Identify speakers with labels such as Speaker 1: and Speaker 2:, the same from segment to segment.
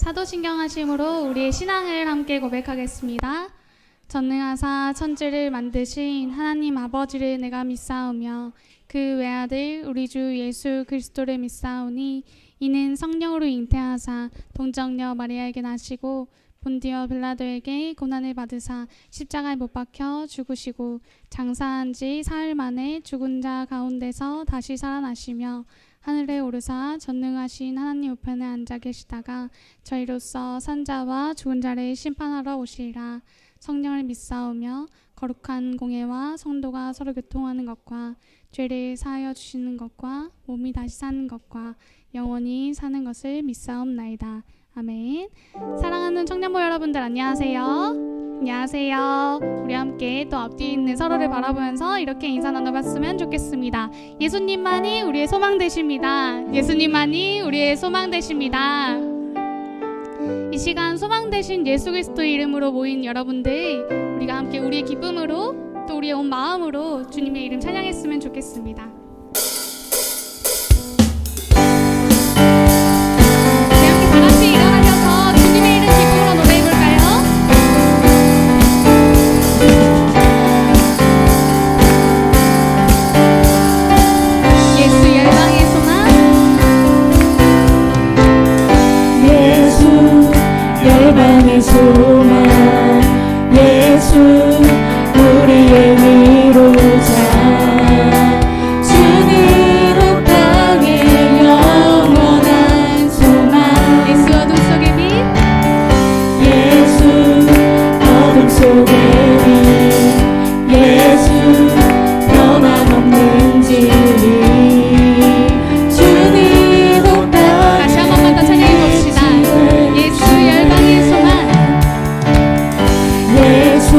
Speaker 1: 사도신경하심으로 우리의 신앙을 함께 고백하겠습니다. 전능하사 천지를 만드신 하나님 아버지를 내가 믿사오며 그 외아들 우리 주 예수 그리스도를 믿사오니 이는 성령으로 잉태하사 동정녀 마리아에게 나시고 본디오 빌라도에게 고난을 받으사 십자가에 못 박혀 죽으시고 장사한 지 사흘 만에 죽은 자 가운데서 다시 살아나시며 하늘에 오르사 전능하신 하나님 우편에 앉아 계시다가 저희로서 산자와 죽은 자를 심판하러 오시리라. 성령을 믿사오며 거룩한 공예와 성도가 서로 교통하는 것과 죄를 사하여 주시는 것과 몸이 다시 사는 것과 영원히 사는 것을 믿사옵나이다. 아멘. 사랑하는 청년부 여러분들 안녕하세요. 안녕하세요. 우리 함께 또 앞뒤에 있는 서로를 바라보면서 이렇게 인사 나눠봤으면 좋겠습니다. 예수님만이 우리의 소망 되십니다. 예수님만이 우리의 소망 되십니다. 이 시간 소망 되신 예수 그리스도의 이름으로 모인 여러분들, 우리가 함께 우리의 기쁨으로 또 우리의 온 마음으로 주님의 이름 찬양했으면 좋겠습니다.
Speaker 2: 소망 예수 우리의 위로자 주는 땅의 영원한 소망
Speaker 1: 예수 어둠 속의 빛
Speaker 2: 예수 어둠 속의 빛 예수 변함없는 진리 주는 땅
Speaker 1: 다시 한 번만 더 찬양해 봅시다. 예수 열방의 소망
Speaker 2: 예수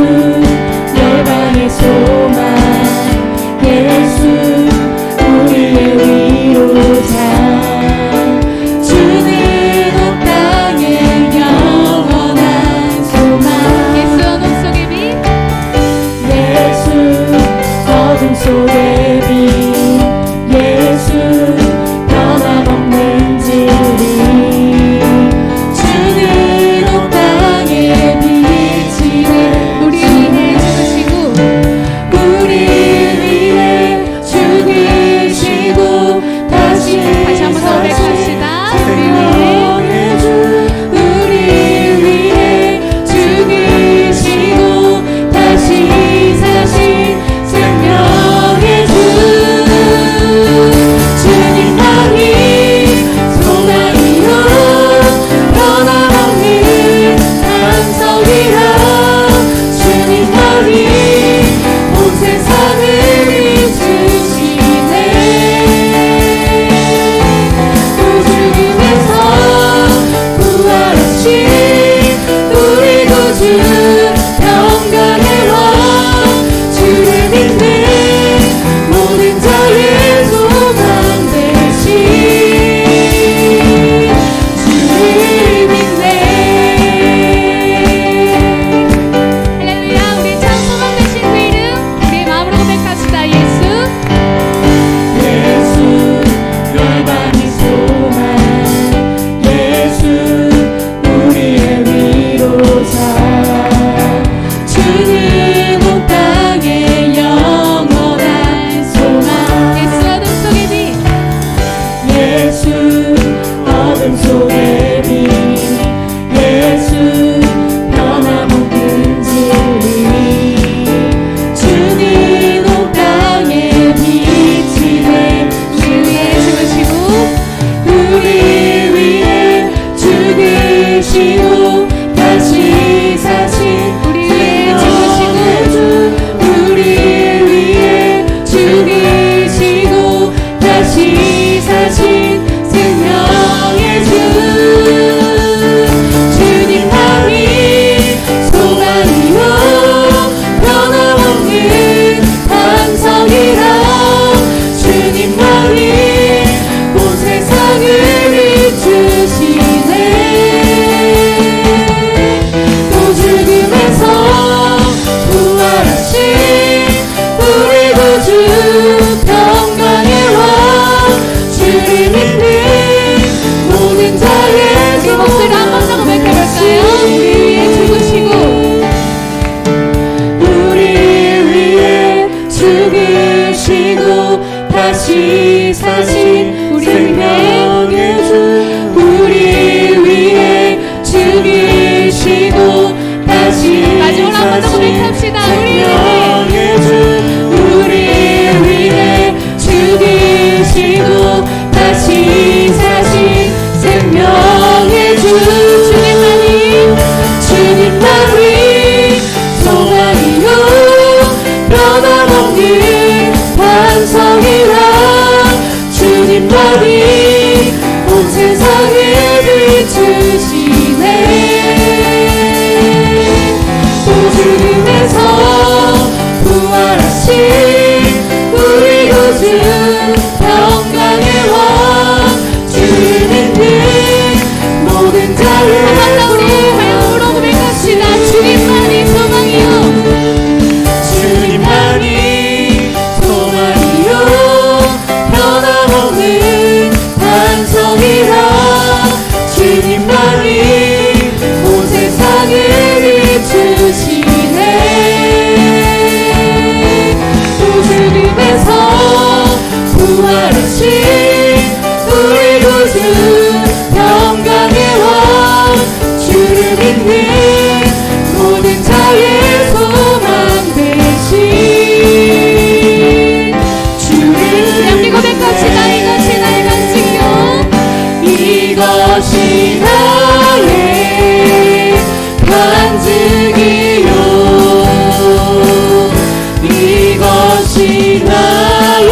Speaker 2: 나의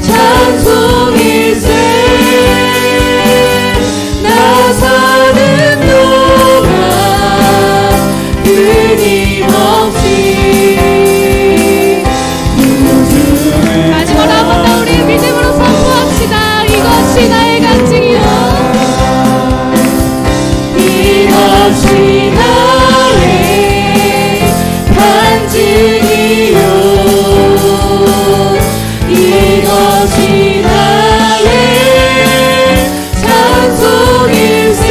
Speaker 2: 찬송일세. 나 사는 동안 끊임없이
Speaker 1: 마지막으로 한 번 더 우리 믿음으로 선포합시다. 이것이 나의 간증이요,
Speaker 2: 이것이 나의 간증이요, 이것이 나의 찬송일세.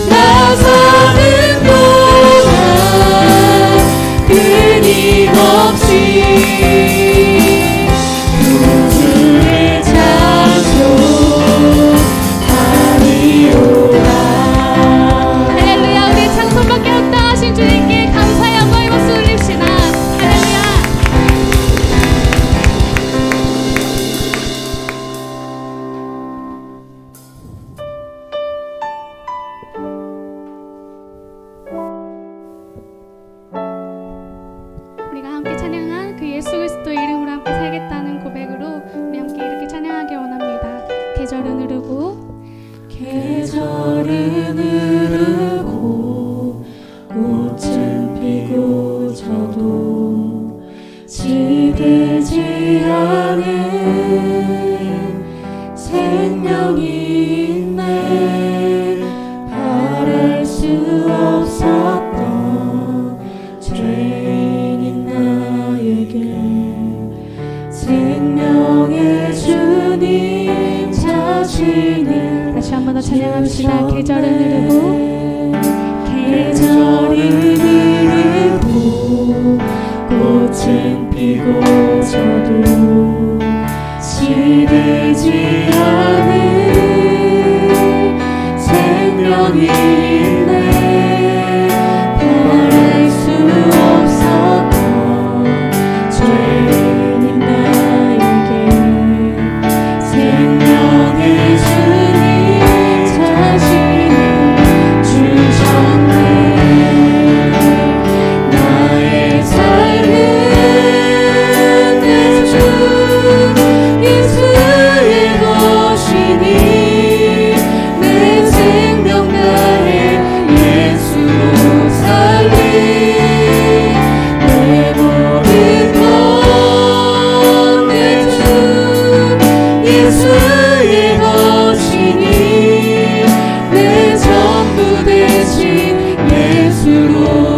Speaker 2: 나 사는 동안 끊임없이 주의 찬송하리로다.
Speaker 1: 할렐루야. 우리 찬송받게 합당하신 주님께 감사의 영광의 박수 올립시다. 할렐루야. 우리가 함께 찬양한 그 예수 그리스도의 이름으로 함께 살겠다는 고백으로 우리 함께 이렇게 찬양하기 원합니다. 계절은 흐르고
Speaker 2: 계절은 흐르고 꽃은 피고 저도 시들지 않은 생명이 있네. 바랄 수 없었던 죄인인 나에게 생명의 주님 자신을
Speaker 1: 다시 한 번 더 찬양합시다. 계절은 흐르고
Speaker 2: 계절은 흐르고 꽃은 피고 저도 시들지 않은 생명이 있네. 바랄 수 없었던 죄인인 나에게 생명의 주님 자신을 주셨네. 나의 삶은 내 주 예수의 것이니 내 생명 나의 예수로 살리. 내 모든 것 내 주 예수의 것이니 내 전부 대신 예수로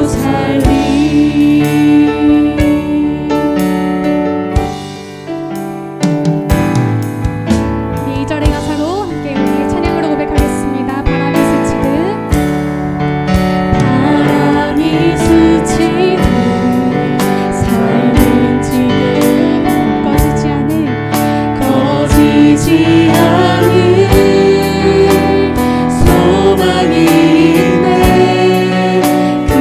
Speaker 2: 살리.
Speaker 1: 이 2절의 가사로 함께 우리 찬양으로 고백하겠습니다. 바람이 스치듯
Speaker 2: 바람이 스치듯 삶은 지금
Speaker 1: 꺼지지 않은
Speaker 2: 꺼지지 않은 소망이 있네. 그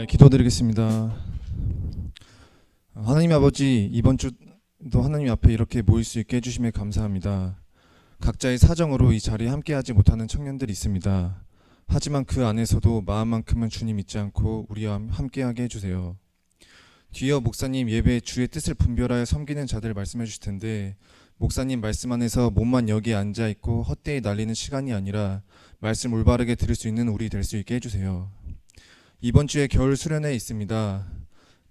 Speaker 3: 기도드리겠습니다. 하나님 아버지, 이번 주도 하나님 앞에 이렇게 모일 수 있게 해주심에 감사합니다. 각자의 사정으로 이 자리에 함께하지 못하는 청년들이 있습니다. 하지만 그 안에서도 마음만큼은 주님 잊지 않고 우리와 함께하게 해주세요. 뒤이어 목사님 예배 주의 뜻을 분별하여 섬기는 자들 말씀해 주실 텐데, 목사님 말씀 안에서 몸만 여기에 앉아있고 헛되이 날리는 시간이 아니라 말씀 올바르게 들을 수 있는 우리 될 수 있게 해주세요. 이번 주에 겨울 수련회 있습니다.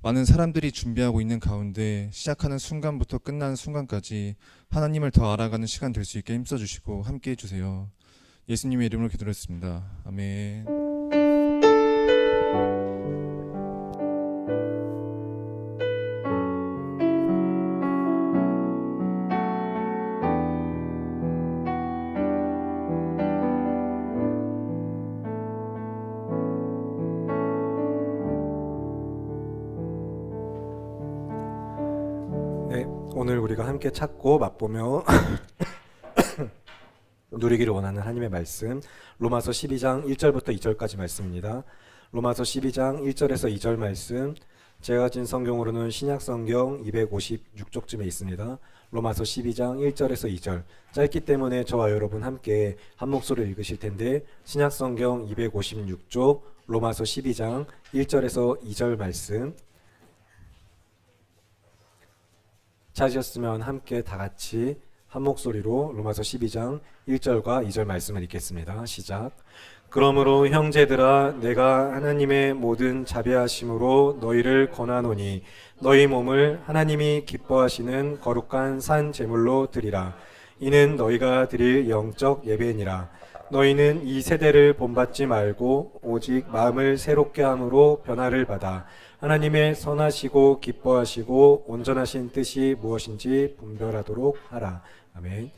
Speaker 3: 많은 사람들이 준비하고 있는 가운데 시작하는 순간부터 끝나는 순간까지 하나님을 더 알아가는 시간 될 수 있게 힘써주시고 함께 해주세요. 예수님의 이름으로 기도했습니다. 아멘.
Speaker 4: 네, 오늘 우리가 함께 찾고 맛보며 누리기를 원하는 하나님의 말씀, 로마서 12장 1절부터 2절까지 말씀입니다. 로마서 12장 1절에서 2절 말씀, 제가 가진 성경으로는 신약성경 256쪽쯤에 있습니다. 로마서 12장 1절에서 2절, 짧기 때문에 저와 여러분 함께 한 목소리를 읽으실 텐데, 신약성경 256쪽 로마서 12장 1절에서 2절 말씀 찾으셨으면 함께 다 같이 한 목소리로 로마서 12장 1절과 2절 말씀을 읽겠습니다. 시작. 그러므로 형제들아, 내가 하나님의 모든 자비하심으로 너희를 권하노니 너희 몸을 하나님이 기뻐하시는 거룩한 산 제물로 드리라. 이는 너희가 드릴 영적 예배니라. 너희는 이 세대를 본받지 말고 오직 마음을 새롭게 함으로 변화를 받아 하나님의 선하시고 기뻐하시고 온전하신 뜻이 무엇인지 분별하도록 하라. 아멘.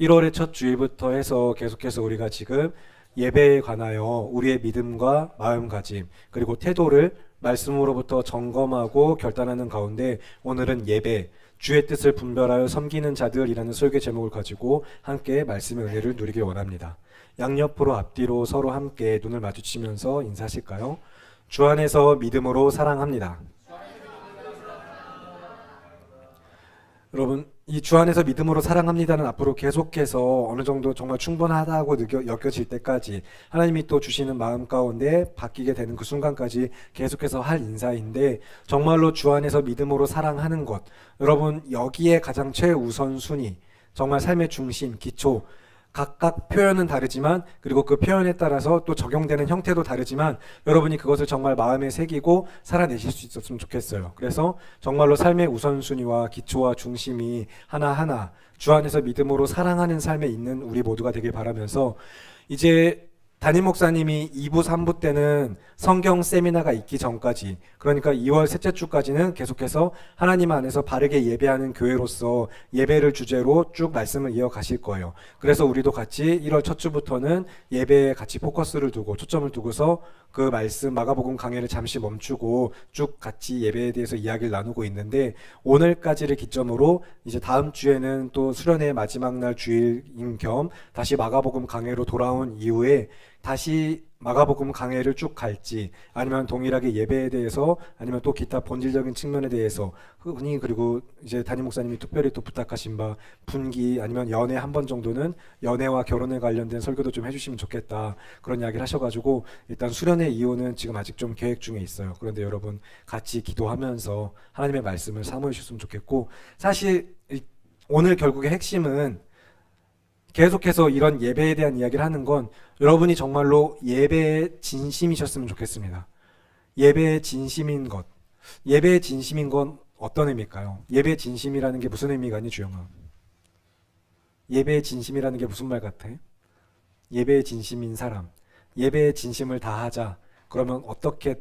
Speaker 4: 1월의 첫 주일부터 해서 계속해서 우리가 지금 예배에 관하여 우리의 믿음과 마음가짐 그리고 태도를 말씀으로부터 점검하고 결단하는 가운데, 오늘은 예배, 주의 뜻을 분별하여 섬기는 자들이라는 설교 제목을 가지고 함께 말씀의 은혜를 누리길 원합니다. 양옆으로 앞뒤로 서로 함께 눈을 마주치면서 인사하실까요? 주 안에서 믿음으로 사랑합니다. 여러분, 이 주 안에서 믿음으로 사랑합니다는 앞으로 계속해서 어느 정도 정말 충분하다고 여겨질 때까지 하나님이 또 주시는 마음 가운데 바뀌게 되는 그 순간까지 계속해서 할 인사인데, 정말로 주 안에서 믿음으로 사랑하는 것, 여러분 여기에 가장 최우선순위, 정말 삶의 중심, 기초, 각각 표현은 다르지만, 그리고 그 표현에 따라서 또 적용되는 형태도 다르지만, 여러분이 그것을 정말 마음에 새기고 살아내실 수 있었으면 좋겠어요. 그래서 정말로 삶의 우선순위와 기초와 중심이 하나하나 주 안에서 믿음으로 사랑하는 삶에 있는 우리 모두가 되길 바라면서, 이제 담임 목사님이 2부, 3부 때는 성경 세미나가 있기 전까지, 그러니까 2월 셋째 주까지는 계속해서 하나님 안에서 바르게 예배하는 교회로서 예배를 주제로 쭉 말씀을 이어가실 거예요. 그래서 우리도 같이 1월 첫 주부터는 예배에 같이 포커스를 두고 초점을 두고서 그 말씀 마가복음 강해를 잠시 멈추고 쭉 같이 예배에 대해서 이야기를 나누고 있는데, 오늘까지를 기점으로 이제 다음 주에는 또 수련회 마지막 날 주일인 겸 다시 마가복음 강해로 돌아온 이후에 다시 마가복음 강해를 쭉 갈지, 아니면 동일하게 예배에 대해서, 아니면 또 기타 본질적인 측면에 대해서 흔히, 그리고 이제 담임 목사님이 특별히 또 부탁하신 바 분기 아니면 연애 한 번 정도는 연애와 결혼에 관련된 설교도 좀 해주시면 좋겠다, 그런 이야기를 하셔가지고 일단 수련회 이후는 지금 아직 좀 계획 중에 있어요. 그런데 여러분 같이 기도하면서 하나님의 말씀을 사모해 주셨으면 좋겠고, 사실 오늘 결국의 핵심은 계속해서 이런 예배에 대한 이야기를 하는 건 여러분이 정말로 예배에 진심이셨으면 좋겠습니다. 예배에 진심인 것. 예배에 진심인 건 어떤 의미일까요? 예배에 진심이라는 게 무슨 의미가 있니, 주영아? 예배에 진심이라는 게 무슨 말 같아? 예배에 진심인 사람. 예배에 진심을 다하자. 그러면 어떻게,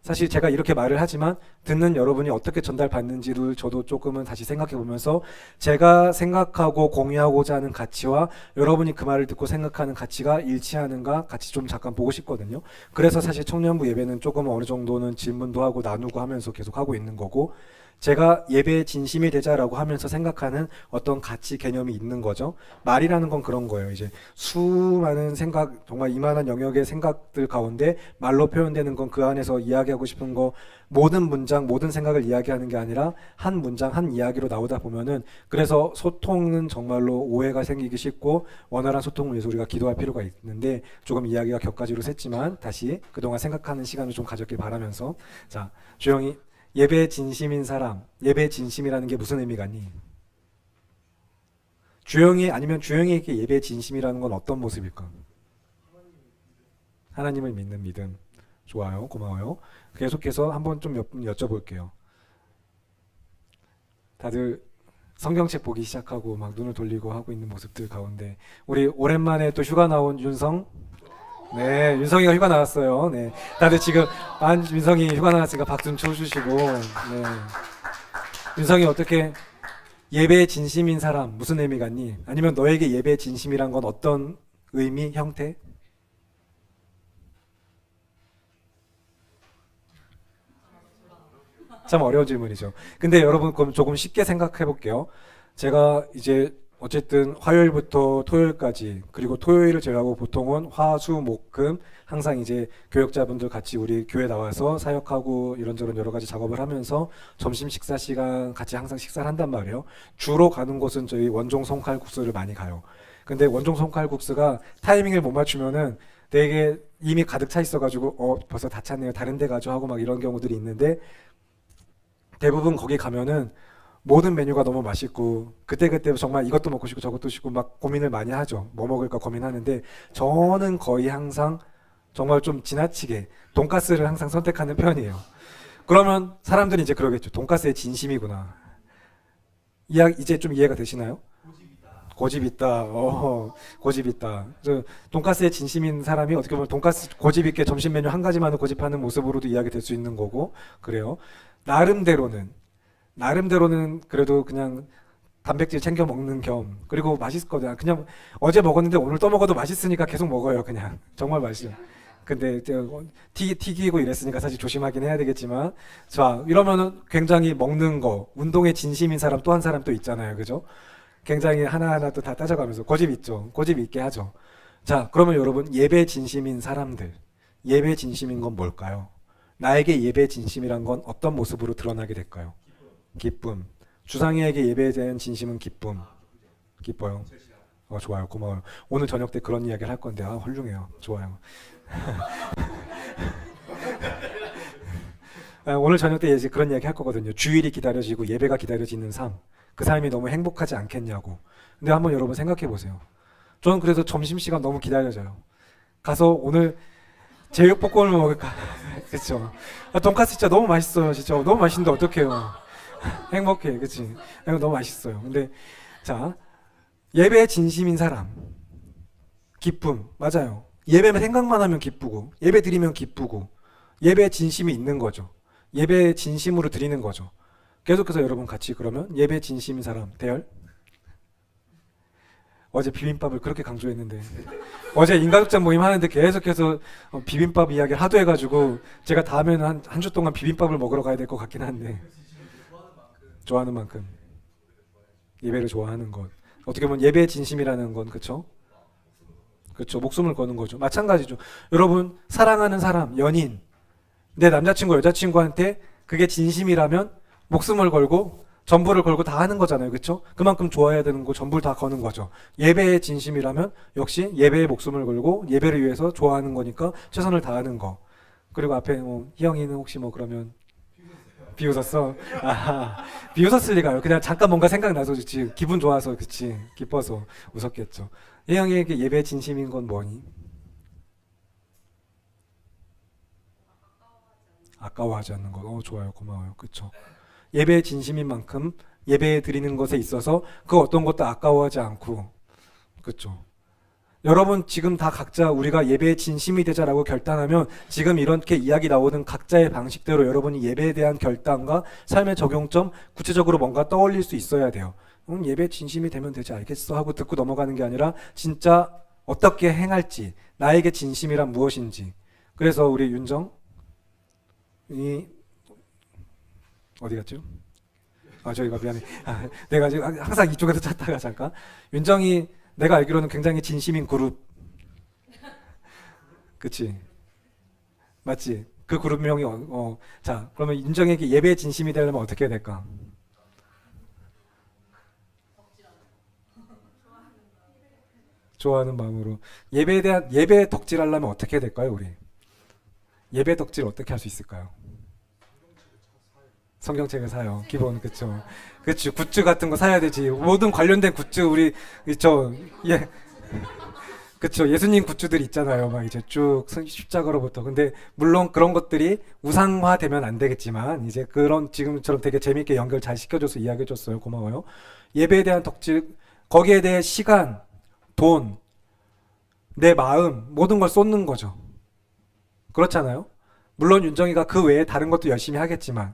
Speaker 4: 사실 제가 이렇게 말을 하지만 듣는 여러분이 어떻게 전달받는지를 저도 조금은 다시 생각해 보면서, 제가 생각하고 공유하고자 하는 가치와 여러분이 그 말을 듣고 생각하는 가치가 일치하는가 같이 좀 잠깐 보고 싶거든요. 그래서 사실 청년부 예배는 조금 어느 정도는 질문도 하고 나누고 하면서 계속 하고 있는 거고, 제가 예배에 진심이 되자라고 하면서 생각하는 어떤 가치 개념이 있는 거죠. 말이라는 건 그런 거예요. 이제 수많은 생각, 정말 이만한 영역의 생각들 가운데 말로 표현되는 건 그 안에서 이야기하고 싶은 거 모든 문장, 모든 생각을 이야기하는 게 아니라 한 문장, 한 이야기로 나오다 보면은 그래서 소통은 정말로 오해가 생기기 쉽고 원활한 소통을 위해서 우리가 기도할 필요가 있는데 조금 이야기가 격가지로 샜지만 다시 그동안 생각하는 시간을 좀 가졌길 바라면서 자, 주영이 예배에 진심인 사람, 예배에 진심이라는 게 무슨 의미가니? 주영이 아니면 주영이에게 예배에 진심이라는 건 어떤 모습일까? 하나님을 믿는 믿음. 좋아요, 고마워요. 계속해서 한번 좀 여쭤볼게요. 다들 성경책 보기 시작하고 막 눈을 돌리고 하고 있는 모습들 가운데 우리 오랜만에 또 휴가 나온 윤성. 네, 윤성이가 휴가 나왔어요. 네, 다들 지금 윤성이 휴가 나왔으니까 박수 좀 쳐주시고. 네, 윤성이 어떻게 예배에 진심인 사람 무슨 의미 같니? 아니면 너에게 예배에 진심이란 건 어떤 의미, 형태? 참 어려운 질문이죠. 근데 여러분 그럼 조금 쉽게 생각해 볼게요. 제가 이제 어쨌든 화요일부터 토요일까지 그리고 토요일을 제외하고 보통은 화, 수, 목, 금 항상 이제 교역자분들 같이 우리 교회 나와서 사역하고 이런저런 여러 가지 작업을 하면서 점심 식사 시간 같이 항상 식사를 한단 말이에요. 주로 가는 곳은 저희 원종 송칼국수를 많이 가요. 근데 원종 송칼국수가 타이밍을 못 맞추면은 되게 이미 가득 차 있어가지고 벌써 다 찼네요. 다른 데 가죠 하고 막 이런 경우들이 있는데 대부분 거기 가면은 모든 메뉴가 너무 맛있고 그때그때 정말 이것도 먹고 싶고 저것도 싶고 막 고민을 많이 하죠. 뭐 먹을까 고민하는데 저는 거의 항상 정말 좀 지나치게 돈가스를 항상 선택하는 편이에요. 그러면 사람들이 이제 그러겠죠. 돈가스의 진심이구나. 이제 좀 이해가 되시나요? 고집 있다. 고집 있다. 돈가스의 진심인 사람이 어떻게 보면 돈가스 고집 있게 점심 메뉴 한 가지만을 고집하는 모습으로도 이야기 될 수 있는 거고 그래요. 나름대로는 그래도 그냥 단백질 챙겨 먹는 겸 그리고 맛있거든. 그냥 어제 먹었는데 오늘 또 먹어도 맛있으니까 계속 먹어요. 그냥 정말 맛있어요. 근데 튀기고 이랬으니까 사실 조심하긴 해야 되겠지만 자 이러면은 굉장히 먹는 거 운동에 진심인 사람 또 한 사람 또 있잖아요. 그죠? 굉장히 하나하나 또 다 따져가면서 고집 있죠. 고집 있게 하죠. 자 그러면 여러분 예배 진심인 사람들 예배 진심인 건 뭘까요? 나에게 예배 진심이란 건 어떤 모습으로 드러나게 될까요? 기쁨. 주상이에게 예배에 대한 진심은 기쁨. 기뻐요. 좋아요. 고마워요. 오늘 저녁 때 그런 이야기를 할 건데 훌륭해요. 좋아요. 오늘 저녁 때 이제 그런 이야기 할 거거든요. 주일이 기다려지고 예배가 기다려지는 삶. 그 삶이 너무 행복하지 않겠냐고. 근데 한번 여러분 생각해 보세요. 저는 그래서 점심시간 너무 기다려져요. 가서 오늘 제육볶음을 먹을까? 그렇죠. 돈까스 진짜 너무 맛있어요. 진짜 너무 맛있는데 어떡해요. 행복해. 그치? 너무 맛있어요. 근데 자 예배에 진심인 사람 기쁨. 맞아요. 예배면 생각만 하면 기쁘고 예배 드리면 기쁘고 예배에 진심이 있는 거죠. 예배에 진심으로 드리는 거죠. 계속해서 여러분 같이 그러면 예배에 진심인 사람 대열. 어제 비빔밥을 그렇게 강조했는데 어제 인가족장 모임 하는데 계속해서 비빔밥 이야기를 하도 해가지고 제가 다음에는 한 주 동안 비빔밥을 먹으러 가야 될 것 같긴 한데 좋아하는 만큼 예배를 좋아하는 것 어떻게 보면 예배의 진심이라는 건 그쵸? 그쵸 목숨을 거는 거죠. 마찬가지죠. 여러분 사랑하는 사람 연인 내 남자친구 여자친구한테 그게 진심이라면 목숨을 걸고 전부를 걸고 다 하는 거잖아요. 그렇죠? 그만큼 좋아해야 되는 거 전부를 다 거는 거죠. 예배의 진심이라면 역시 예배에 목숨을 걸고 예배를 위해서 좋아하는 거니까 최선을 다하는 거. 그리고 앞에 희영이는 혹시 그러면 비웃었어? 비웃었을 리가요. 그냥 잠깐 뭔가 생각나서 그치 기분 좋아서 그치 기뻐서 웃었겠죠. 희영이에게 예배의 진심인 건 뭐니? 아까워하지 않는 거. 좋아요. 고마워요. 그쵸? 예배의 진심인 만큼 예배 드리는 것에 있어서 그 어떤 것도 아까워하지 않고 그렇죠. 여러분 지금 다 각자 우리가 예배의 진심이 되자라고 결단하면 지금 이렇게 이야기 나오는 각자의 방식대로 여러분이 예배에 대한 결단과 삶의 적용점 구체적으로 뭔가 떠올릴 수 있어야 돼요. 예배의 진심이 되면 되지 알겠어 하고 듣고 넘어가는 게 아니라 진짜 어떻게 행할지 나에게 진심이란 무엇인지. 그래서 우리 윤정이 어디 갔죠? 저희가 미안해. 내가 지금 항상 이쪽에서 찾다가 잠깐. 윤정이 내가 알기로는 굉장히 진심인 그룹. 그치? 맞지? 그 그룹명이 자, 그러면 윤정에게 예배에 진심이 되려면 어떻게 해야 될까? 좋아하는 마음으로 예배에 대한 예배 덕질하려면 어떻게 해야 될까요, 우리? 예배 덕질 어떻게 할 수 있을까요? 성경책을 사요. 기본 그쵸. 그치 굿즈 같은 거 사야 되지. 모든 관련된 굿즈 우리 예 그쵸. 예수님 굿즈들 있잖아요. 막 이제 쭉 십자가로부터. 근데 물론 그런 것들이 우상화되면 안 되겠지만 이제 그런 지금처럼 되게 재밌게 연결 잘 시켜줘서 이야기해줬어요. 고마워요. 예배에 대한 덕질 거기에 대해 시간, 돈, 내 마음 모든 걸 쏟는 거죠. 그렇잖아요. 물론 윤정이가 그 외에 다른 것도 열심히 하겠지만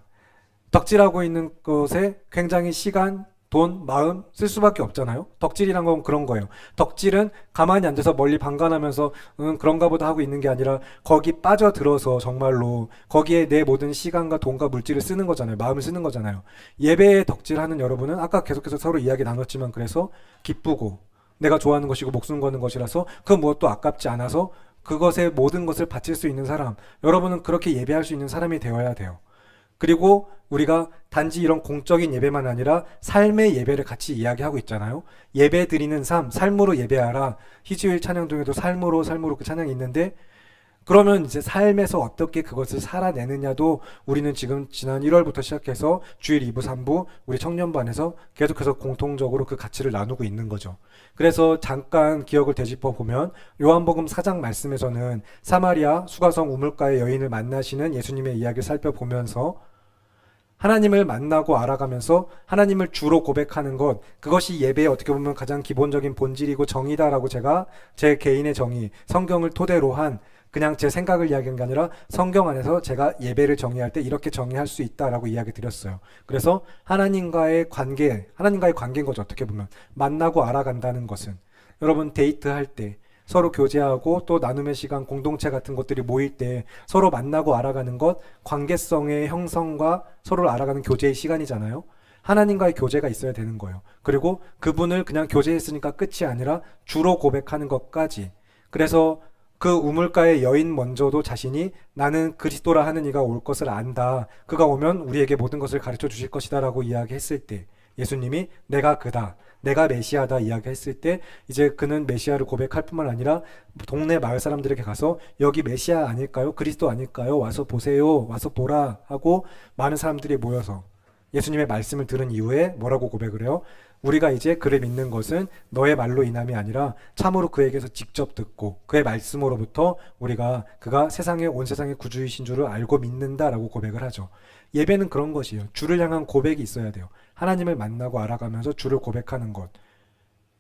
Speaker 4: 덕질하고 있는 것에 굉장히 시간, 돈, 마음 쓸 수밖에 없잖아요. 덕질이란 건 그런 거예요. 덕질은 가만히 앉아서 멀리 방관하면서 그런가 보다 하고 있는 게 아니라 거기 빠져들어서 정말로 거기에 내 모든 시간과 돈과 물질을 쓰는 거잖아요. 마음을 쓰는 거잖아요. 예배에 덕질하는 여러분은 아까 계속해서 서로 이야기 나눴지만 그래서 기쁘고 내가 좋아하는 것이고 목숨 거는 것이라서 그 무엇도 아깝지 않아서 그것에 모든 것을 바칠 수 있는 사람, 여러분은 그렇게 예배할 수 있는 사람이 되어야 돼요. 그리고 우리가 단지 이런 공적인 예배만 아니라 삶의 예배를 같이 이야기하고 있잖아요. 예배 드리는 삶, 삶으로 예배하라. 희주일 찬양 중에도 삶으로 그 찬양이 있는데 그러면 이제 삶에서 어떻게 그것을 살아내느냐도 우리는 지금 지난 1월부터 시작해서 주일 2부, 3부 우리 청년반에서 계속해서 공통적으로 그 가치를 나누고 있는 거죠. 그래서 잠깐 기억을 되짚어 보면 요한복음 4장 말씀에서는 사마리아 수가성 우물가의 여인을 만나시는 예수님의 이야기를 살펴보면서 하나님을 만나고 알아가면서 하나님을 주로 고백하는 것, 그것이 예배의 어떻게 보면 가장 기본적인 본질이고 정의다라고 제가 제 개인의 정의, 성경을 토대로 한 그냥 제 생각을 이야기한 게 아니라 성경 안에서 제가 예배를 정의할 때 이렇게 정의할 수 있다라고 이야기 드렸어요. 그래서 하나님과의 관계인 거죠. 어떻게 보면 만나고 알아간다는 것은 여러분 데이트할 때 서로 교제하고 또 나눔의 시간, 공동체 같은 것들이 모일 때 서로 만나고 알아가는 것, 관계성의 형성과 서로를 알아가는 교제의 시간이잖아요. 하나님과의 교제가 있어야 되는 거예요. 그리고 그분을 그냥 교제했으니까 끝이 아니라 주로 고백하는 것까지. 그래서 그 우물가의 여인 먼저도 자신이 나는 그리스도라 하는 이가 올 것을 안다. 그가 오면 우리에게 모든 것을 가르쳐 주실 것이다 라고 이야기했을 때 예수님이 내가 그다, 내가 메시아다 이야기했을 때 이제 그는 메시아를 고백할 뿐만 아니라 동네 마을 사람들에게 가서 여기 메시아 아닐까요? 그리스도 아닐까요? 와서 보세요. 와서 보라 하고 많은 사람들이 모여서 예수님의 말씀을 들은 이후에 뭐라고 고백을 해요? 우리가 이제 그를 믿는 것은 너의 말로 인함이 아니라 참으로 그에게서 직접 듣고 그의 말씀으로부터 우리가 그가 온 세상의 구주이신 줄을 알고 믿는다라고 고백을 하죠. 예배는 그런 것이에요. 주를 향한 고백이 있어야 돼요. 하나님을 만나고 알아가면서 주를 고백하는 것.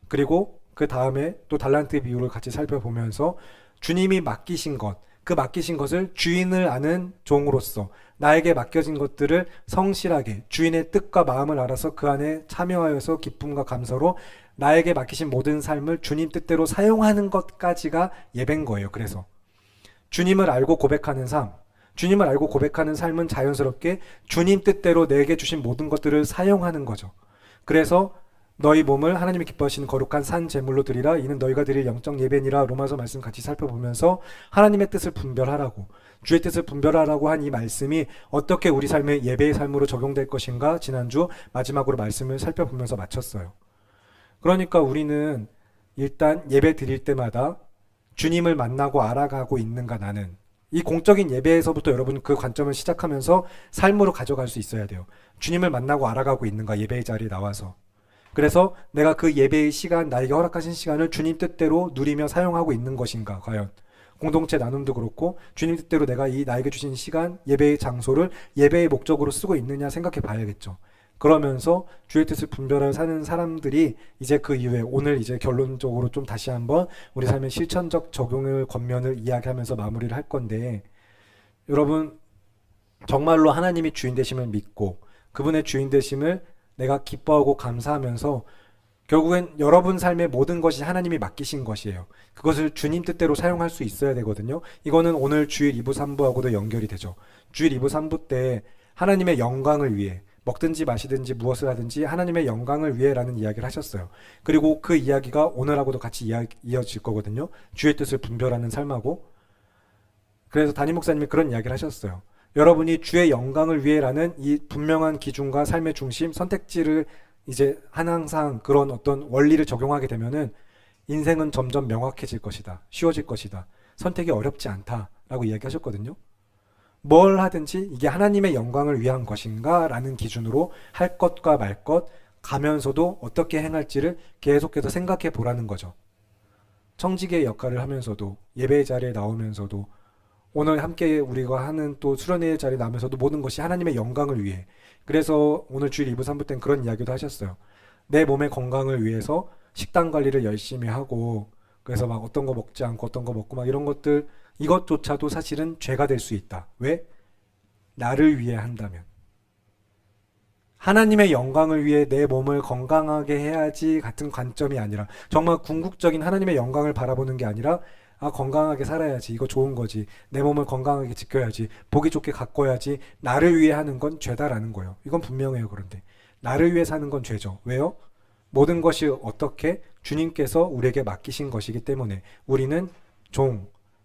Speaker 4: 그리고 그 다음에 또 달란트 비유를 같이 살펴보면서 주님이 맡기신 것, 그 맡기신 것을 주인을 아는 종으로서 나에게 맡겨진 것들을 성실하게 주인의 뜻과 마음을 알아서 그 안에 참여하여서 기쁨과 감사로 나에게 맡기신 모든 삶을 주님 뜻대로 사용하는 것까지가 예배인 거예요. 그래서 주님을 알고 고백하는 삶, 주님을 알고 고백하는 삶은 자연스럽게 주님 뜻대로 내게 주신 모든 것들을 사용하는 거죠. 그래서 너희 몸을 하나님이 기뻐하시는 거룩한 산 제물로 드리라. 이는 너희가 드릴 영적 예배니라. 로마서 말씀 같이 살펴보면서 하나님의 뜻을 분별하라고, 주의 뜻을 분별하라고 한 이 말씀이 어떻게 우리 삶의 예배의 삶으로 적용될 것인가 지난주 마지막으로 말씀을 살펴보면서 마쳤어요. 그러니까 우리는 일단 예배 드릴 때마다 주님을 만나고 알아가고 있는가. 나는 이 공적인 예배에서부터 여러분 그 관점을 시작하면서 삶으로 가져갈 수 있어야 돼요. 주님을 만나고 알아가고 있는가. 예배의 자리에 나와서. 그래서 내가 그 예배의 시간, 나에게 허락하신 시간을 주님 뜻대로 누리며 사용하고 있는 것인가. 과연 공동체 나눔도 그렇고 주님 뜻대로 내가 이 나에게 주신 시간, 예배의 장소를 예배의 목적으로 쓰고 있느냐 생각해 봐야겠죠. 그러면서 주의 뜻을 분별하여 사는 사람들이 이제 그 이후에 오늘 이제 결론적으로 좀 다시 한번 우리 삶의 실천적 적용을 권면을 이야기하면서 마무리를 할 건데, 여러분 정말로 하나님이 주인 되심을 믿고 그분의 주인 되심을 내가 기뻐하고 감사하면서 결국엔 여러분 삶의 모든 것이 하나님이 맡기신 것이에요. 그것을 주님 뜻대로 사용할 수 있어야 되거든요. 이거는 오늘 주일 2부 3부하고도 연결이 되죠. 주일 2부 3부 때 하나님의 영광을 위해 먹든지 마시든지 무엇을 하든지 하나님의 영광을 위해라는 이야기를 하셨어요. 그리고 그 이야기가 오늘하고도 같이 이어질 거거든요. 주의 뜻을 분별하는 삶하고. 그래서 담임 목사님이 그런 이야기를 하셨어요. 여러분이 주의 영광을 위해라는 이 분명한 기준과 삶의 중심, 선택지를 이제 항상 그런 어떤 원리를 적용하게 되면은 인생은 점점 명확해질 것이다. 쉬워질 것이다. 선택이 어렵지 않다라고 이야기하셨거든요. 뭘 하든지 이게 하나님의 영광을 위한 것인가 라는 기준으로 할 것과 말 것 가면서도 어떻게 행할지를 계속해서 생각해 보라는 거죠. 청지기의 역할을 하면서도 예배의 자리에 나오면서도 오늘 함께 우리가 하는 또 수련회의 자리에 나오면서도 모든 것이 하나님의 영광을 위해. 그래서 오늘 주일 2부 3부 때는 그런 이야기도 하셨어요. 내 몸의 건강을 위해서 식단 관리를 열심히 하고 그래서 막 어떤 거 먹지 않고 어떤 거 먹고 막 이런 것들 이것조차도 사실은 죄가 될 수 있다. 왜? 나를 위해 한다면. 하나님의 영광을 위해 내 몸을 건강하게 해야지 같은 관점이 아니라 정말 궁극적인 하나님의 영광을 바라보는 게 아니라 건강하게 살아야지. 이거 좋은 거지. 내 몸을 건강하게 지켜야지. 보기 좋게 가꿔야지. 나를 위해 하는 건 죄다라는 거예요. 이건 분명해요. 그런데 나를 위해 사는 건 죄죠. 왜요? 모든 것이 어떻게 주님께서 우리에게 맡기신 것이기 때문에 우리는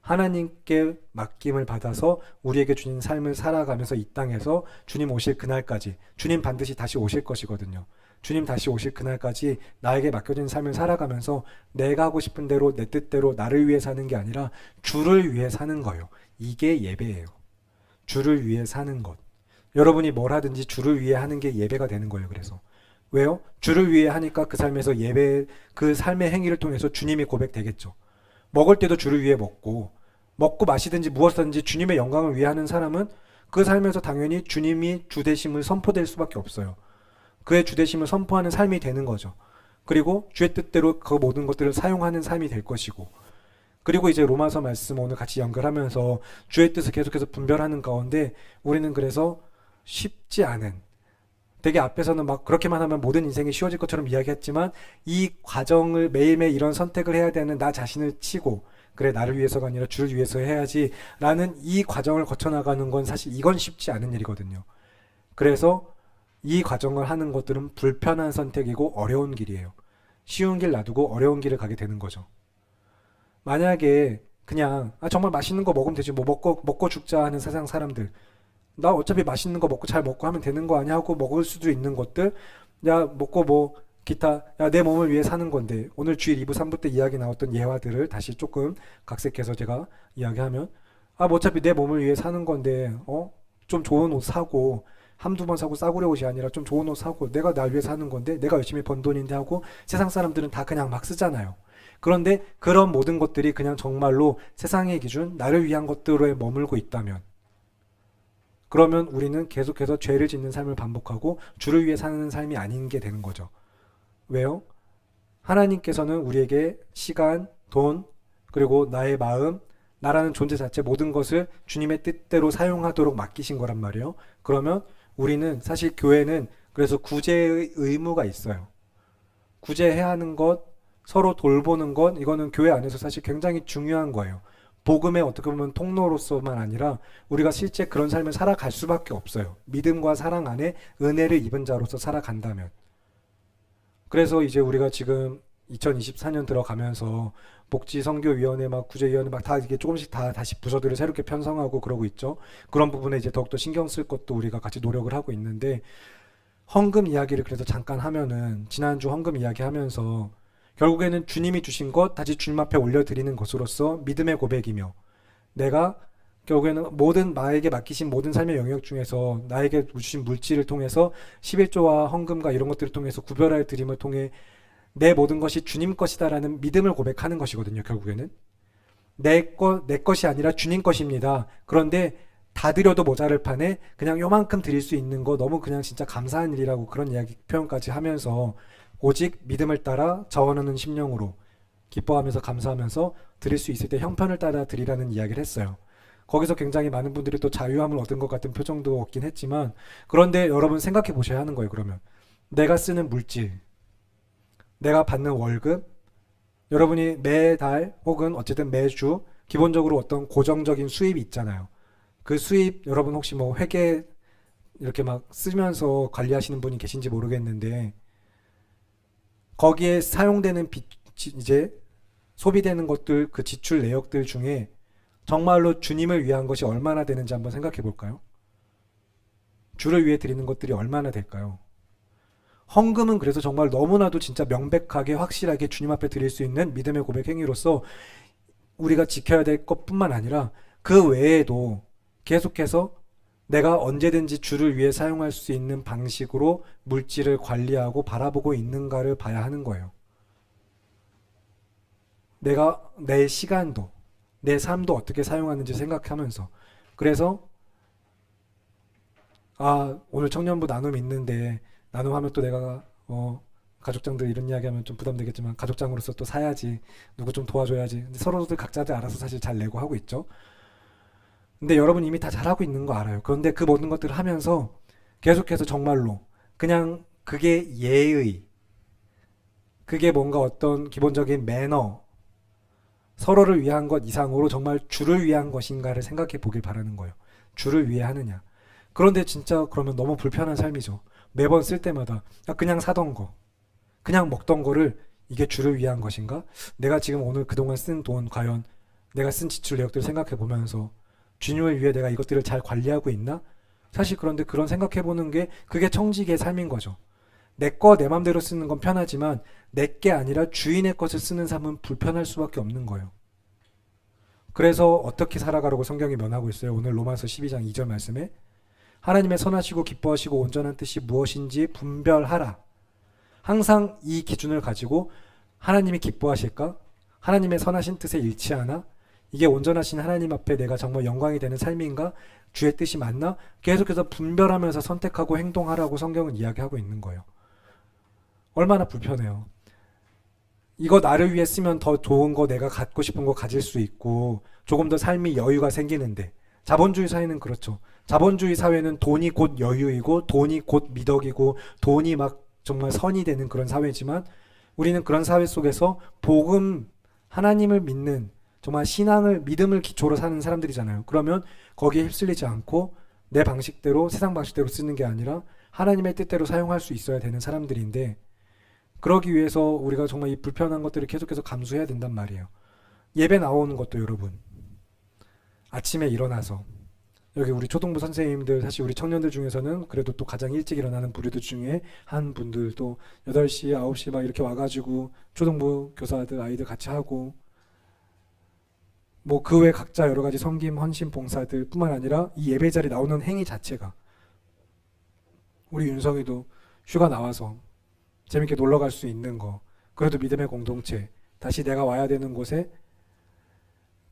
Speaker 4: 하나님께 맡김을 받아서 우리에게 주신 삶을 살아가면서 이 땅에서 주님 오실 그날까지 주님 반드시 다시 오실 것이거든요. 주님 다시 오실 그날까지 나에게 맡겨진 삶을 살아가면서 내가 하고 싶은 대로 내 뜻대로 나를 위해 사는 게 아니라 주를 위해 사는 거예요. 이게 예배예요. 주를 위해 사는 것. 여러분이 뭘 하든지 주를 위해 하는 게 예배가 되는 거예요. 그래서 왜요? 주를 위해 하니까 그 삶에서 예배, 그 삶의 행위를 통해서 주님이 고백되겠죠. 먹을 때도 주를 위해 먹고 마시든지 무엇이든지 주님의 영광을 위해 하는 사람은 그 삶에서 당연히 주님이 주되심을 선포될 수밖에 없어요. 그의 주되심을 선포하는 삶이 되는 거죠. 그리고 주의 뜻대로 그 모든 것들을 사용하는 삶이 될 것이고 그리고 이제 로마서 말씀 오늘 같이 연결하면서 주의 뜻을 계속해서 분별하는 가운데 우리는 그래서 쉽지 않은 되게 앞에서는 막 그렇게만 하면 모든 인생이 쉬워질 것처럼 이야기했지만 이 과정을 매일매일 이런 선택을 해야 되는 나 자신을 치고 그래 나를 위해서가 아니라 주를 위해서 해야지 라는 이 과정을 거쳐나가는 건 사실 이건 쉽지 않은 일이거든요. 그래서 이 과정을 하는 것들은 불편한 선택이고 어려운 길이에요. 쉬운 길 놔두고 어려운 길을 가게 되는 거죠. 만약에 그냥 정말 맛있는 거 먹으면 되지 뭐 먹고 죽자 하는 세상 사람들 나 어차피 맛있는 거 먹고 잘 먹고 하면 되는 거 아니야 하고 먹을 수도 있는 것들 야 먹고 뭐 기타 야 내 몸을 위해 사는 건데 오늘 주일 2부 3부 때 이야기 나왔던 예화들을 다시 조금 각색해서 제가 이야기하면 뭐 어차피 내 몸을 위해 사는 건데 좀 좋은 옷 사고 한두 번 사고 싸구려 옷이 아니라 좀 좋은 옷 사고 내가 날 위해 사는 건데 내가 열심히 번 돈인데 하고 세상 사람들은 다 그냥 막 쓰잖아요. 그런데 그런 모든 것들이 그냥 정말로 세상의 기준 나를 위한 것들에 머물고 있다면 그러면 우리는 계속해서 죄를 짓는 삶을 반복하고 주를 위해 사는 삶이 아닌 게 되는 거죠. 왜요? 하나님께서는 우리에게 시간, 돈, 그리고 나의 마음, 나라는 존재 자체 모든 것을 주님의 뜻대로 사용하도록 맡기신 거란 말이에요. 그러면 우리는 사실 교회는 그래서 구제의 의무가 있어요. 구제해야 하는 것, 서로 돌보는 것, 이거는 교회 안에서 사실 굉장히 중요한 거예요. 복음의 어떻게 보면 통로로서만 아니라 우리가 실제 그런 삶을 살아갈 수밖에 없어요. 믿음과 사랑 안에 은혜를 입은 자로서 살아간다면. 그래서 이제 우리가 지금 2024년 들어가면서 복지선교위원회 막 구제위원회 막 다 이게 조금씩 다 다시 부서들을 새롭게 편성하고 그러고 있죠. 그런 부분에 이제 더욱더 신경 쓸 것도 우리가 같이 노력을 하고 있는데 헌금 이야기를 그래서 잠깐 하면은 지난주 헌금 이야기하면서 결국에는 주님이 주신 것 다시 주님 앞에 올려드리는 것으로서 믿음의 고백이며 내가 결국에는 모든 나에게 맡기신 모든 삶의 영역 중에서 나에게 주신 물질을 통해서 11조와 헌금과 이런 것들을 통해서 구별할 드림을 통해 내 모든 것이 주님 것이다라는 믿음을 고백하는 것이거든요. 결국에는 내 것이 아니라 주님 것입니다. 그런데 다 드려도 모자랄 판에 그냥 요만큼 드릴 수 있는 거 너무 그냥 진짜 감사한 일이라고 그런 이야기 표현까지 하면서 오직 믿음을 따라 자원하는 심령으로 기뻐하면서 감사하면서 드릴 수 있을 때 형편을 따라 드리라는 이야기를 했어요. 거기서 굉장히 많은 분들이 또 자유함을 얻은 것 같은 표정도 얻긴 했지만 그런데 여러분 생각해 보셔야 하는 거예요. 그러면 내가 쓰는 물질, 내가 받는 월급, 여러분이 매달 혹은 어쨌든 매주 기본적으로 어떤 고정적인 수입이 있잖아요. 그 수입 여러분 혹시 뭐 회계 이렇게 막 쓰면서 관리하시는 분이 계신지 모르겠는데 거기에 사용되는 이제 소비되는 것들, 그 지출 내역들 중에 정말로 주님을 위한 것이 얼마나 되는지 한번 생각해 볼까요? 주를 위해 드리는 것들이 얼마나 될까요? 헌금은 그래서 정말 너무나도 진짜 명백하게 확실하게 주님 앞에 드릴 수 있는 믿음의 고백 행위로서 우리가 지켜야 될 것뿐만 아니라 그 외에도 계속해서 내가 언제든지 주를 위해 사용할 수 있는 방식으로 물질을 관리하고 바라보고 있는가를 봐야 하는 거예요. 내가 내 시간도 내 삶도 어떻게 사용하는지 생각하면서 그래서 오늘 청년부 나눔 있는데 나눔하면 또 내가 가족장들 이런 이야기하면 좀 부담되겠지만 가족장으로서 또 사야지 누구 좀 도와줘야지 근데 서로들 각자들 알아서 사실 잘 내고 하고 있죠. 근데 여러분 이미 다 잘하고 있는 거 알아요. 그런데 그 모든 것들을 하면서 계속해서 정말로 그냥 그게 예의, 그게 뭔가 어떤 기본적인 매너, 서로를 위한 것 이상으로 정말 주를 위한 것인가를 생각해 보길 바라는 거예요. 주를 위해 하느냐. 그런데 진짜 그러면 너무 불편한 삶이죠. 매번 쓸 때마다 그냥 사던 거, 그냥 먹던 거를 이게 주를 위한 것인가? 내가 지금 오늘 그동안 쓴 돈 과연 내가 쓴 지출 내역들을 생각해 보면서 주님을 위해 내가 이것들을 잘 관리하고 있나? 사실 그런데 그런 생각해 보는 게 그게 청지기의 삶인 거죠. 내 거 내 맘대로 쓰는 건 편하지만 내 게 아니라 주인의 것을 쓰는 삶은 불편할 수밖에 없는 거예요. 그래서 어떻게 살아가라고 성경이 면하고 있어요. 오늘 로마서 12장 2절 말씀에 하나님의 선하시고 기뻐하시고 온전한 뜻이 무엇인지 분별하라. 항상 이 기준을 가지고 하나님이 기뻐하실까? 하나님의 선하신 뜻에 일치하나? 이게 온전하신 하나님 앞에 내가 정말 영광이 되는 삶인가? 주의 뜻이 맞나? 계속해서 분별하면서 선택하고 행동하라고 성경은 이야기하고 있는 거예요. 얼마나 불편해요. 이거 나를 위해 쓰면 더 좋은 거 내가 갖고 싶은 거 가질 수 있고 조금 더 삶이 여유가 생기는데 자본주의 사회는 그렇죠. 자본주의 사회는 돈이 곧 여유이고 돈이 곧 미덕이고 돈이 막 정말 선이 되는 그런 사회지만 우리는 그런 사회 속에서 복음, 하나님을 믿는 정말 신앙을 믿음을 기초로 사는 사람들이잖아요. 그러면 거기에 휩쓸리지 않고 내 방식대로 세상 방식대로 쓰는 게 아니라 하나님의 뜻대로 사용할 수 있어야 되는 사람들인데 그러기 위해서 우리가 정말 이 불편한 것들을 계속해서 감수해야 된단 말이에요. 예배 나오는 것도 여러분 아침에 일어나서 여기 우리 초등부 선생님들 사실 우리 청년들 중에서는 그래도 또 가장 일찍 일어나는 부류들 중에 한 분들도 8시, 9시 막 이렇게 와가지고 초등부 교사들 아이들 같이 하고 뭐 그 외 각자 여러 가지 섬김, 헌신, 봉사들 뿐만 아니라 이 예배 자리 나오는 행위 자체가 우리 윤성이도 휴가 나와서 재밌게 놀러 갈 수 있는 거 그래도 믿음의 공동체 다시 내가 와야 되는 곳에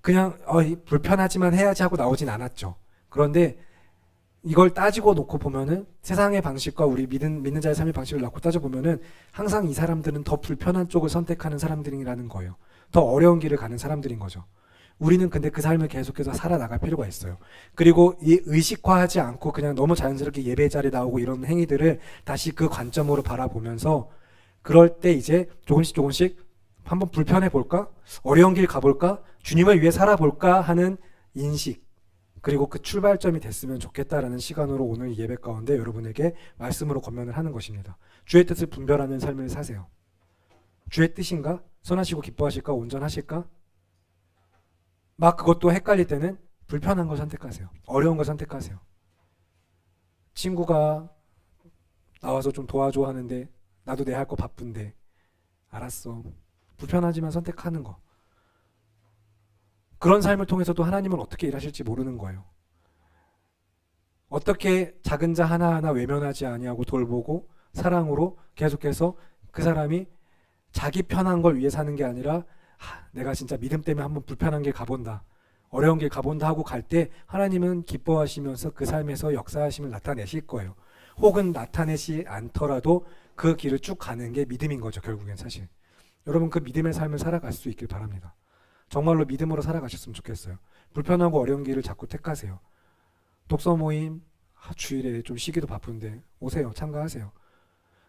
Speaker 4: 그냥 불편하지만 해야지 하고 나오진 않았죠. 그런데 이걸 따지고 놓고 보면은 세상의 방식과 우리 믿는 자의 삶의 방식을 놓고 따져보면은 항상 이 사람들은 더 불편한 쪽을 선택하는 사람들이라는 거예요. 더 어려운 길을 가는 사람들인 거죠. 우리는 근데 그 삶을 계속해서 살아나갈 필요가 있어요. 그리고 이 의식화하지 않고 그냥 너무 자연스럽게 예배 자리에 나오고 이런 행위들을 다시 그 관점으로 바라보면서 그럴 때 이제 조금씩 한번 불편해 볼까? 어려운 길 가볼까? 주님을 위해 살아볼까? 하는 인식 그리고 그 출발점이 됐으면 좋겠다라는 시간으로 오늘 예배 가운데 여러분에게 말씀으로 권면을 하는 것입니다. 주의 뜻을 분별하는 삶을 사세요. 주의 뜻인가? 선하시고 기뻐하실까? 온전하실까? 막 그것도 헷갈릴 때는 불편한 걸 선택하세요. 어려운 걸 선택하세요. 친구가 나와서 좀 도와줘 하는데 나도 내 할 거 바쁜데 알았어. 불편하지만 선택하는 거. 그런 삶을 통해서도 하나님은 어떻게 일하실지 모르는 거예요. 어떻게 작은 자 하나하나 외면하지 아니하고 돌보고 사랑으로 계속해서 그 사람이 자기 편한 걸 위해 사는 게 아니라 내가 진짜 믿음 때문에 한번 불편한 길 가본다. 어려운 길 가본다 하고 갈 때 하나님은 기뻐하시면서 그 삶에서 역사하심을 나타내실 거예요. 혹은 나타내지 않더라도 그 길을 쭉 가는 게 믿음인 거죠. 결국엔 사실. 여러분 그 믿음의 삶을 살아갈 수 있길 바랍니다. 정말로 믿음으로 살아가셨으면 좋겠어요. 불편하고 어려운 길을 자꾸 택하세요. 독서 모임 주일에 좀 쉬기도 바쁜데 오세요. 참가하세요.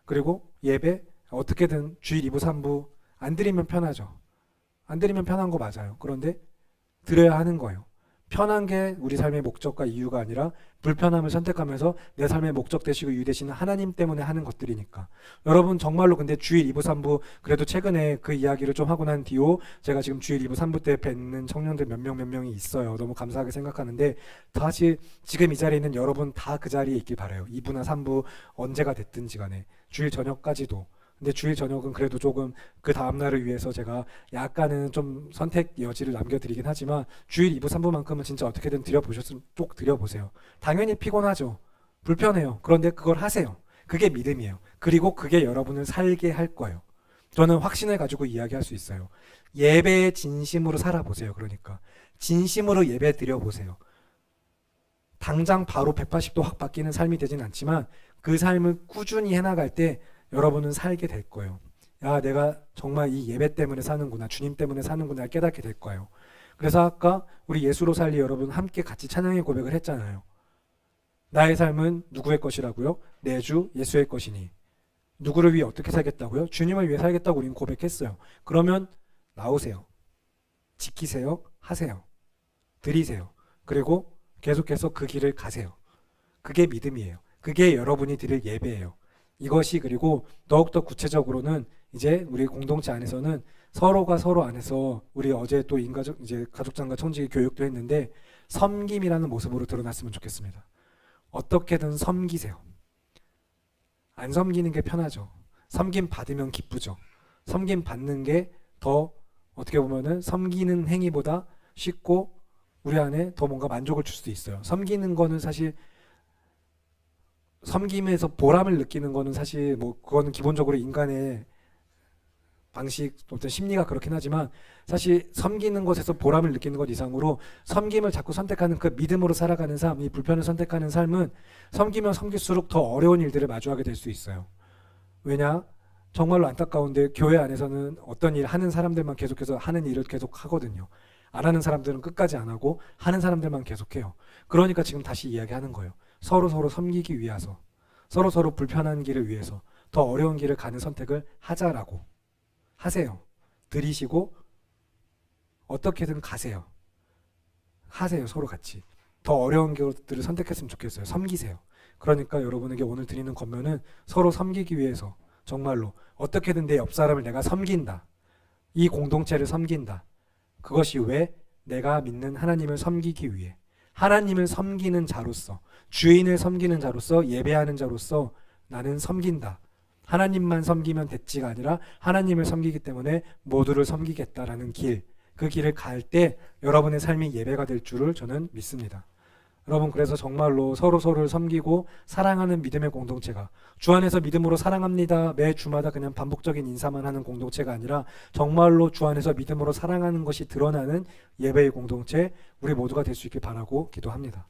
Speaker 4: 그리고 예배 어떻게든 주일 2부 3부 안 드리면 편하죠. 안 드리면 편한 거 맞아요. 그런데 드려야 하는 거예요. 편한 게 우리 삶의 목적과 이유가 아니라 불편함을 선택하면서 내 삶의 목적 되시고 이유 되시는 하나님 때문에 하는 것들이니까. 여러분 정말로 근데 주일 2부 3부 그래도 최근에 그 이야기를 좀 하고 난 뒤로 제가 지금 주일 2부 3부 때 뵙는 청년들 몇 명이 있어요. 너무 감사하게 생각하는데 다시 지금 이 자리에 있는 여러분 다 그 자리에 있길 바라요. 2부나 3부 언제가 됐든지 간에 주일 저녁까지도. 근데 주일 저녁은 그래도 조금 그 다음날을 위해서 제가 약간은 좀 선택 여지를 남겨드리긴 하지만 주일 2부 3부만큼은 진짜 어떻게든 드려보셨으면 꼭 드려보세요. 당연히 피곤하죠. 불편해요. 그런데 그걸 하세요. 그게 믿음이에요. 그리고 그게 여러분을 살게 할 거예요. 저는 확신을 가지고 이야기할 수 있어요. 예배에 진심으로 살아보세요. 그러니까 진심으로 예배 드려보세요. 당장 바로 180도 확 바뀌는 삶이 되진 않지만 그 삶을 꾸준히 해나갈 때 여러분은 살게 될 거예요. 야, 내가 정말 이 예배 때문에 사는구나, 주님 때문에 사는구나 깨닫게 될 거예요. 그래서 아까 우리 예수로 살리 여러분 함께 같이 찬양의 고백을 했잖아요. 나의 삶은 누구의 것이라고요? 내 주 예수의 것이니. 누구를 위해 어떻게 살겠다고요? 주님을 위해 살겠다고 우리는 고백했어요. 그러면 나오세요. 지키세요. 하세요. 드리세요. 그리고 계속해서 그 길을 가세요. 그게 믿음이에요. 그게 여러분이 드릴 예배예요. 이것이 그리고 더욱더 구체적으로는 이제 우리 공동체 안에서는 서로가 서로 안에서 우리 어제 또 인가족 이제 가족장과 청지기 교육도 했는데 섬김이라는 모습으로 드러났으면 좋겠습니다. 어떻게든 섬기세요. 안 섬기는 게 편하죠. 섬김 받으면 기쁘죠. 섬김 받는 게 더 어떻게 보면은 섬기는 행위보다 쉽고 우리 안에 더 뭔가 만족을 줄 수도 있어요. 섬기는 거는 사실 섬김에서 보람을 느끼는 거는 사실 뭐 그거는 기본적으로 인간의 방식 어떤 심리가 그렇긴 하지만 사실 섬기는 것에서 보람을 느끼는 것 이상으로 섬김을 자꾸 선택하는 그 믿음으로 살아가는 삶, 이 불편을 선택하는 삶은 섬기면 섬길수록 더 어려운 일들을 마주하게 될 수 있어요. 왜냐? 정말로 안타까운데 교회 안에서는 어떤 일 하는 사람들만 계속해서 하는 일을 계속 하거든요. 안 하는 사람들은 끝까지 안 하고 하는 사람들만 계속해요. 그러니까 지금 다시 이야기하는 거예요. 서로 섬기기 위해서, 서로 불편한 길을 위해서 더 어려운 길을 가는 선택을 하자라고. 하세요. 들이시고 어떻게든 가세요. 하세요. 서로 같이. 더 어려운 것들을 선택했으면 좋겠어요. 섬기세요. 그러니까 여러분에게 오늘 드리는 권면은 서로 섬기기 위해서 정말로 어떻게든 내 옆 사람을 내가 섬긴다. 이 공동체를 섬긴다. 그것이 왜? 내가 믿는 하나님을 섬기기 위해. 하나님을 섬기는 자로서, 주인을 섬기는 자로서, 예배하는 자로서 나는 섬긴다. 하나님만 섬기면 됐지가 아니라 하나님을 섬기기 때문에 모두를 섬기겠다라는 길, 그 길을 갈 때 여러분의 삶이 예배가 될 줄을 저는 믿습니다. 여러분 그래서 정말로 서로를 섬기고 사랑하는 믿음의 공동체가 주 안에서 믿음으로 사랑합니다. 매 주마다 그냥 반복적인 인사만 하는 공동체가 아니라 정말로 주 안에서 믿음으로 사랑하는 것이 드러나는 예배의 공동체 우리 모두가 될 수 있길 바라고 기도합니다.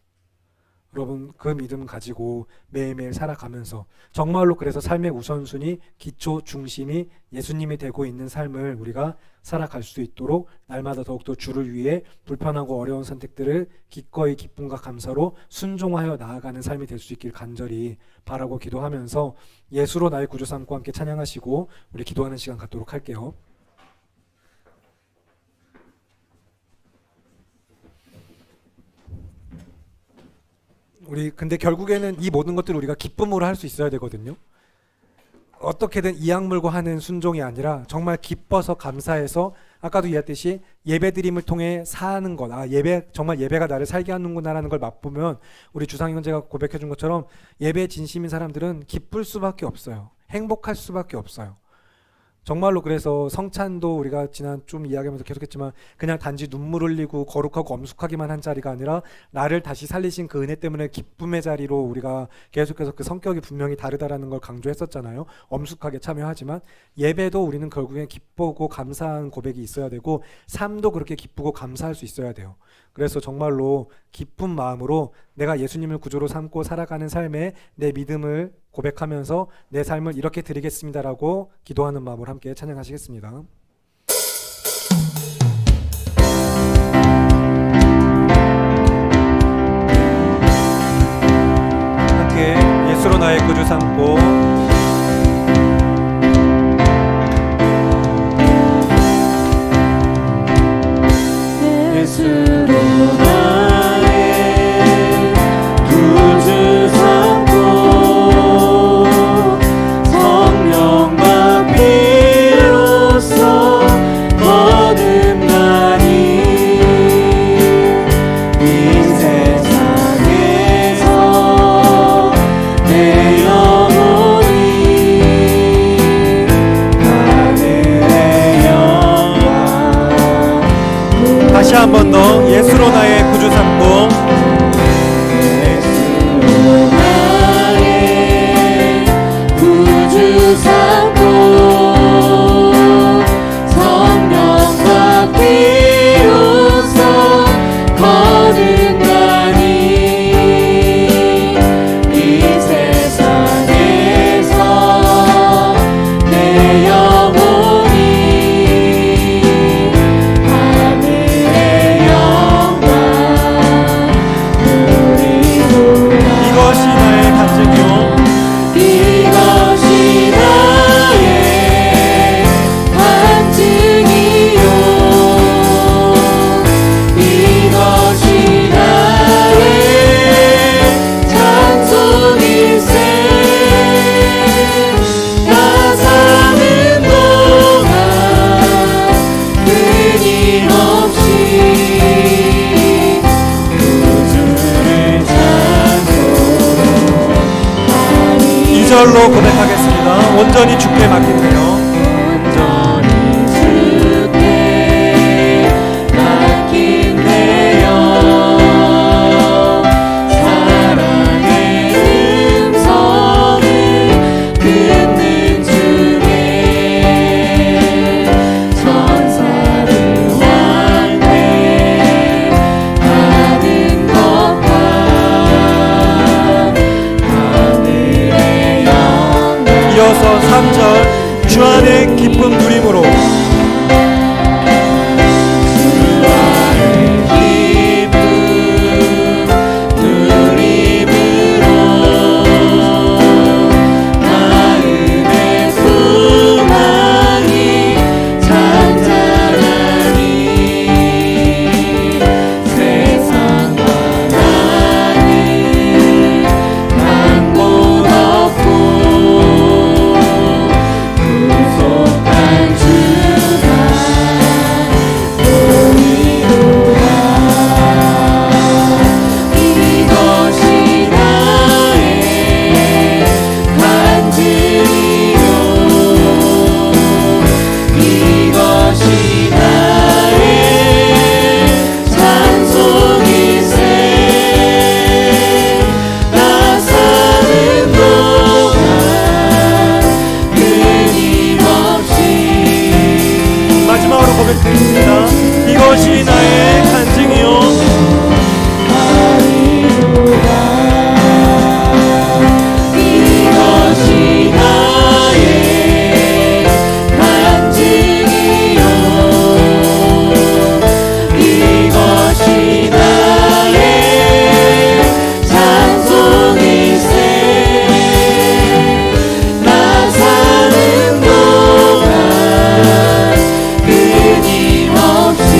Speaker 4: 여러분 그 믿음 가지고 매일매일 살아가면서 정말로 그래서 삶의 우선순위, 기초, 중심이 예수님이 되고 있는 삶을 우리가 살아갈 수 있도록 날마다 더욱더 주를 위해 불편하고 어려운 선택들을 기꺼이 기쁨과 감사로 순종하여 나아가는 삶이 될 수 있길 간절히 바라고 기도하면서 예수로 나의 구주 삼고 함께 찬양하시고 우리 기도하는 시간 갖도록 할게요. 우리 근데 결국에는 이 모든 것들을 우리가 기쁨으로 할 수 있어야 되거든요. 어떻게든 이악 물고 하는 순종이 아니라 정말 기뻐서 감사해서 아까도 이야기했듯이 예배드림을 통해 사는 것. 예배 정말 예배가 나를 살게 하는구나라는 걸 맛보면 우리 주상 형제가 고백해 준 것처럼 예배에 진심인 사람들은 기쁠 수밖에 없어요. 행복할 수밖에 없어요. 정말로 그래서 성찬도 우리가 지난 좀 이야기하면서 계속했지만 그냥 단지 눈물 흘리고 거룩하고 엄숙하기만 한 자리가 아니라 나를 다시 살리신 그 은혜 때문에 기쁨의 자리로 우리가 계속해서 그 성격이 분명히 다르다라는 걸 강조했었잖아요. 엄숙하게 참여하지만 예배도 우리는 결국엔 기쁘고 감사한 고백이 있어야 되고 삶도 그렇게 기쁘고 감사할 수 있어야 돼요. 그래서 정말로 기쁜 마음으로 내가 예수님을 구주로 삼고 살아가는 삶에 내 믿음을 고백하면서 내 삶을 이렇게 드리겠습니다라고 기도하는 마음으로 함께 찬양하시겠습니다. 함께 예수로 나의 구주 삼고
Speaker 2: 예수로
Speaker 4: 예수로 나의 구주 삼고
Speaker 2: 나의 구주 삼고 성령과 피로써 거듭나니 이 세상에서 내 영혼이 하늘의 영광 누리도다.
Speaker 4: 이것이 나의 간증이요
Speaker 2: 이것이 나의 간증이요 이것이 나의 찬송일세 나 사는 동안 끊임없이 구주를 찬송하리.
Speaker 4: 2절로 고백하겠습니다. 온전히 주께 맡긴대요.
Speaker 2: 온전히 주께 맡긴대요. 사랑의 음성을 듣는 주께 천사를 환대하는 것과 하늘의 영광.
Speaker 4: 이어서 3절 주 안에 기쁨 누림으로
Speaker 2: 기쁨 누림으로 마음의 소망이 잔잔하니 세상과 나는 강못 없고 구속한 주가 보이도다. 이것이 나의 간증이요 이것이 나의 찬송일세 나 사는 동안 끊임없이.
Speaker 4: 마지막으로 고백드립니다. 이것이 나의 간증이요
Speaker 2: 이것이 나의 간증이요 이것이 나의 찬송일세 나 사는 동안 끊임없이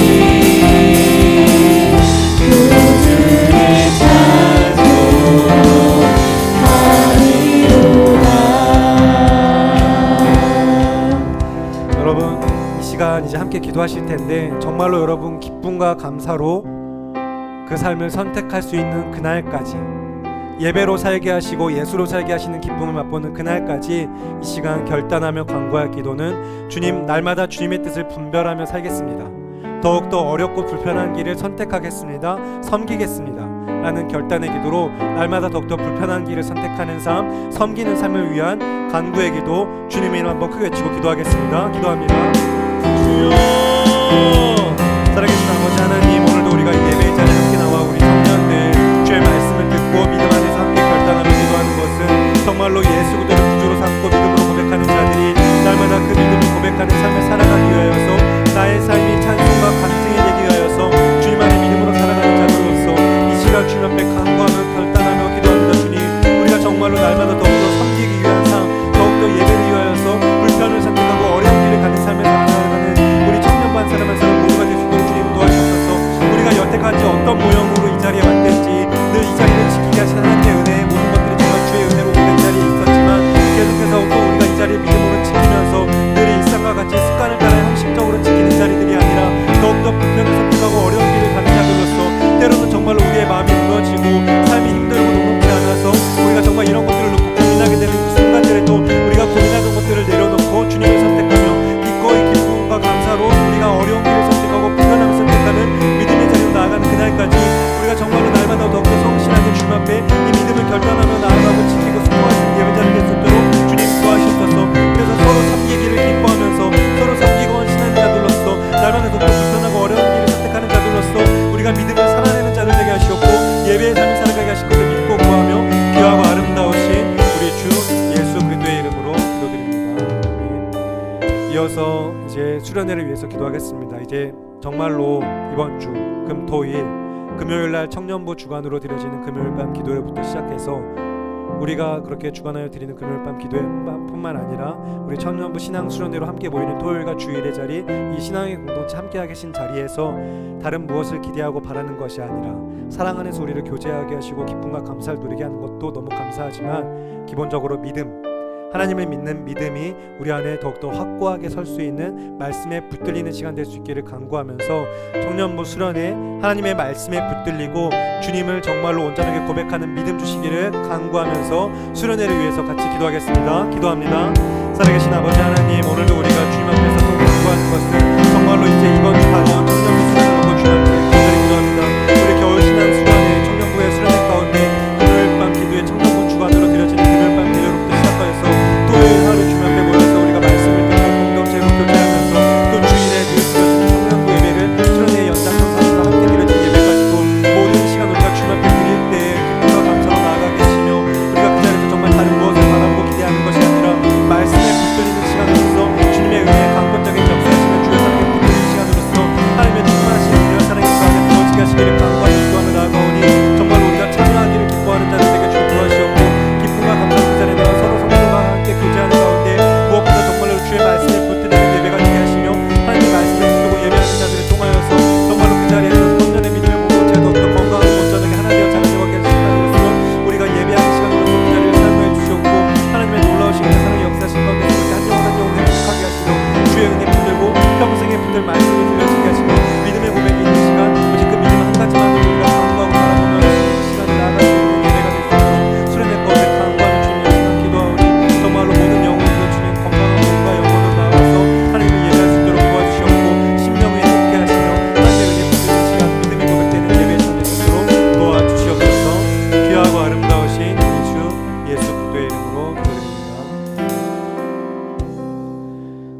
Speaker 2: 구주를 찬송하리로다.
Speaker 4: 여러분 이 시간 이제 함께 기도하실 텐데 정말로 여러분 기쁨과 감사로 그 삶을 선택할 수 있는 그날까지 예배로 살게 하시고 예수로 살게 하시는 기쁨을 맛보는 그날까지 이 시간 결단하며 간구할 기도는 주님 날마다 주님의 뜻을 분별하며 살겠습니다. 더욱더 어렵고 불편한 길을 선택하겠습니다. 섬기겠습니다. 라는 결단의 기도로 날마다 더욱더 불편한 길을 선택하는 삶, 섬기는 삶을 위한 간구의 기도 주님의 이름 한번 크게 외치고 기도하겠습니다. 기도합니다. 주여 살아계신 아버지 하나님 오늘도 우리가 이 예배의 자리에 함께 나와 우리 청년들 주의 말씀을 듣고 믿음 안에서 함께 결단하며 기도하는 것은 정말로 예수 그리스도를 구주로 삼고 믿음으로 고백하는 자들이 날마다 그 믿음을 고백하는 삶을 살아가기 위하여서 나의 삶이 찬송과 간증이 되기 위하여서 주님 안에 믿음으로 살아가는 자들로서 이 시간 주님 앞에 간구하며 결단하며 기도합니다. 주님 우리가 정말로 날마다 더욱더 섬기기 위한 삶 더욱더 예배를 위하여서 불편을 선택하고 어려운 길을 가는 삶을 살아가는 우리 청년반 사람 한 사람 모두가 될 수 있도록 주님 도와주셔서 우리가 여태까지 어떤 모형으로 이 자리에 왔든지 늘 이 자리를 지키게 하신 하나님의 은혜에 모든 것들이 정말 주의 은혜로 오는 자리에 있었지만 계속해서 또 우리가 이 자리에 믿음으로 지키면서 늘 일상과 같이 습관을 따라 형식적으로 지키는 자리들이 아니라 더욱더 불편을 선택하고 어려운 길을 가는 자들로서 때로는 정말로 우리의 마음이 무너지고 삶이 힘들고 녹록지 않아서 우리가 정말 이런 것들을 놓고 고민하게 되는 그 순간들에도 우리가 고민하던 것들을 내려놓고 주님을 선택하며 기꺼이 기쁨과 감사로 우리가 어려운 길을 선택하고 불편함을 선택하는 믿음의 자리로 나아가는 그 정말로 날마다 더욱더 성실하게 주님 앞에 이 믿음을 결단하며 나아가고 지키고 순종할 수 있는 예배자를 될 수 있도록 주님 도와주셔서 그래서 서로 섬기기를 기뻐하면서 서로 섬기고 헌신하는 자들로서 날마다 더욱더 불편하고 어려운 길을 선택하는 자들로서 우리가 믿음을 살아내는 자들 되게 하시옵고 예배의 삶을 살아가게 하실 것을 믿고 구하며 귀하고 아름다우신 우리 주 예수 그리스도의 이름으로 기도드립니다. 이어서 이제 수련회를 위해서 기도하겠습니다. 이제 정말로 이번 주 금토일 금요일날 청년부 주관으로 드려지는 금요일밤 기도회부터 시작해서 우리가 그렇게 주관하여 드리는 금요일밤 기도회뿐만 아니라 우리 청년부 신앙 수련회로 함께 모이는 토요일과 주일의 자리, 이 신앙의 공동체 함께하게 하신 자리에서 다른 무엇을 기대하고 바라는 것이 아니라 사랑 안에서 우리를 교제하게 하시고 기쁨과 감사를 누리게 하는 것도 너무 감사하지만 기본적으로 믿음, 하나님을 믿는 믿음이 우리 안에 더욱더 확고하게 설 수 있는 말씀에 붙들리는 시간 될 수 있기를 간구하면서 청년부 수련회 하나님의 말씀에 붙들리고 주님을 정말로 온전하게 고백하는 믿음 주시기를 간구하면서 수련회를 위해서 같이 기도하겠습니다. 기도합니다. 살아계신 아버지 하나님, 오늘도 우리가 주님 앞에서 또 기도하는 것은 정말로 이제 이번 주 다가온 청년부 수련회 놓고 주님 앞에 간절히 기도합니다. 우리 겨울 신앙 수련회 청년부의 수련회 가운데 금요일 밤 기도의 청년부 주관으로 드려지는 금요일 밤 기도로부터 시작하여서 토요일 하루 주님 앞에 모여서 우리가 말씀을 듣고 공동체로 교제하면서 또 주일에 드려지는 청년부 예배를 수련회의 연장선상에서 함께 드려진 예배까지도 모든 시간 우리가 주님 앞에 드릴 때 기쁨과 감사로 나아가 계시며 우리가 그 자리에서 정말 다른 무엇을 바라보고 기대하는 것이 아니라 말씀에 붙들리는 시간으로서 주님의 은혜의 강권적인 역사하시는 주의 사랑에 붙들리는 시간으로서 하나님의 충만하신 은혜와 사랑이 그 안에 부어지게 하시기를 간구하며 기도하며 나아가오니 정말 우리가 참여하기를 기뻐하는 자들 되게 주님 도와주시옵고 기쁨과 감사 그 자리에 나와 서로 성도와 함께 교제하는 가운데 무엇보다 정말로 주의 말씀에 붙들리는 예배가 되게 하시며 하나님의 말씀을 붙들고 예배하는 자들을 통하여서 정말로 그 자리에서 성전의 믿음의 공동체가 더욱더 건강하고 온전하게 하나 되어 자라나게 하시는 자들로서 우리가 예배하는 시간으로서 그 자리를 사용하여 주시옵고 하나님의 놀라우신 그 사랑의 역사하신 가운데 그렇게 한 영혼 한 영혼 행복하게 하시며 주의 은혜 붙들고 평생에 붙들 말씀이 들려지게 하시며 믿음의 고백이 있는 시간 오직 그 믿음 한 가지만으로 우리가 강구하고 바라보며 시간을 나아갈 수 있는 예배가 될 수 있도록 수련회 가운데 강구하는 주님 시간 기도하오니 정말로 모든 영혼들 주님 건강한 몸과 영혼으로 나아가서 하나님을 예배할 수 있도록 도와주시옵고 심령을 행복해 하시며 하나님의 은혜 붙드는 시간 믿음이 고백되는 예배의 삶이 되도록 도와주시옵소서. 귀하고 아름다우신 우리 주 예수 그리스도의 이름으로 기도드립니다.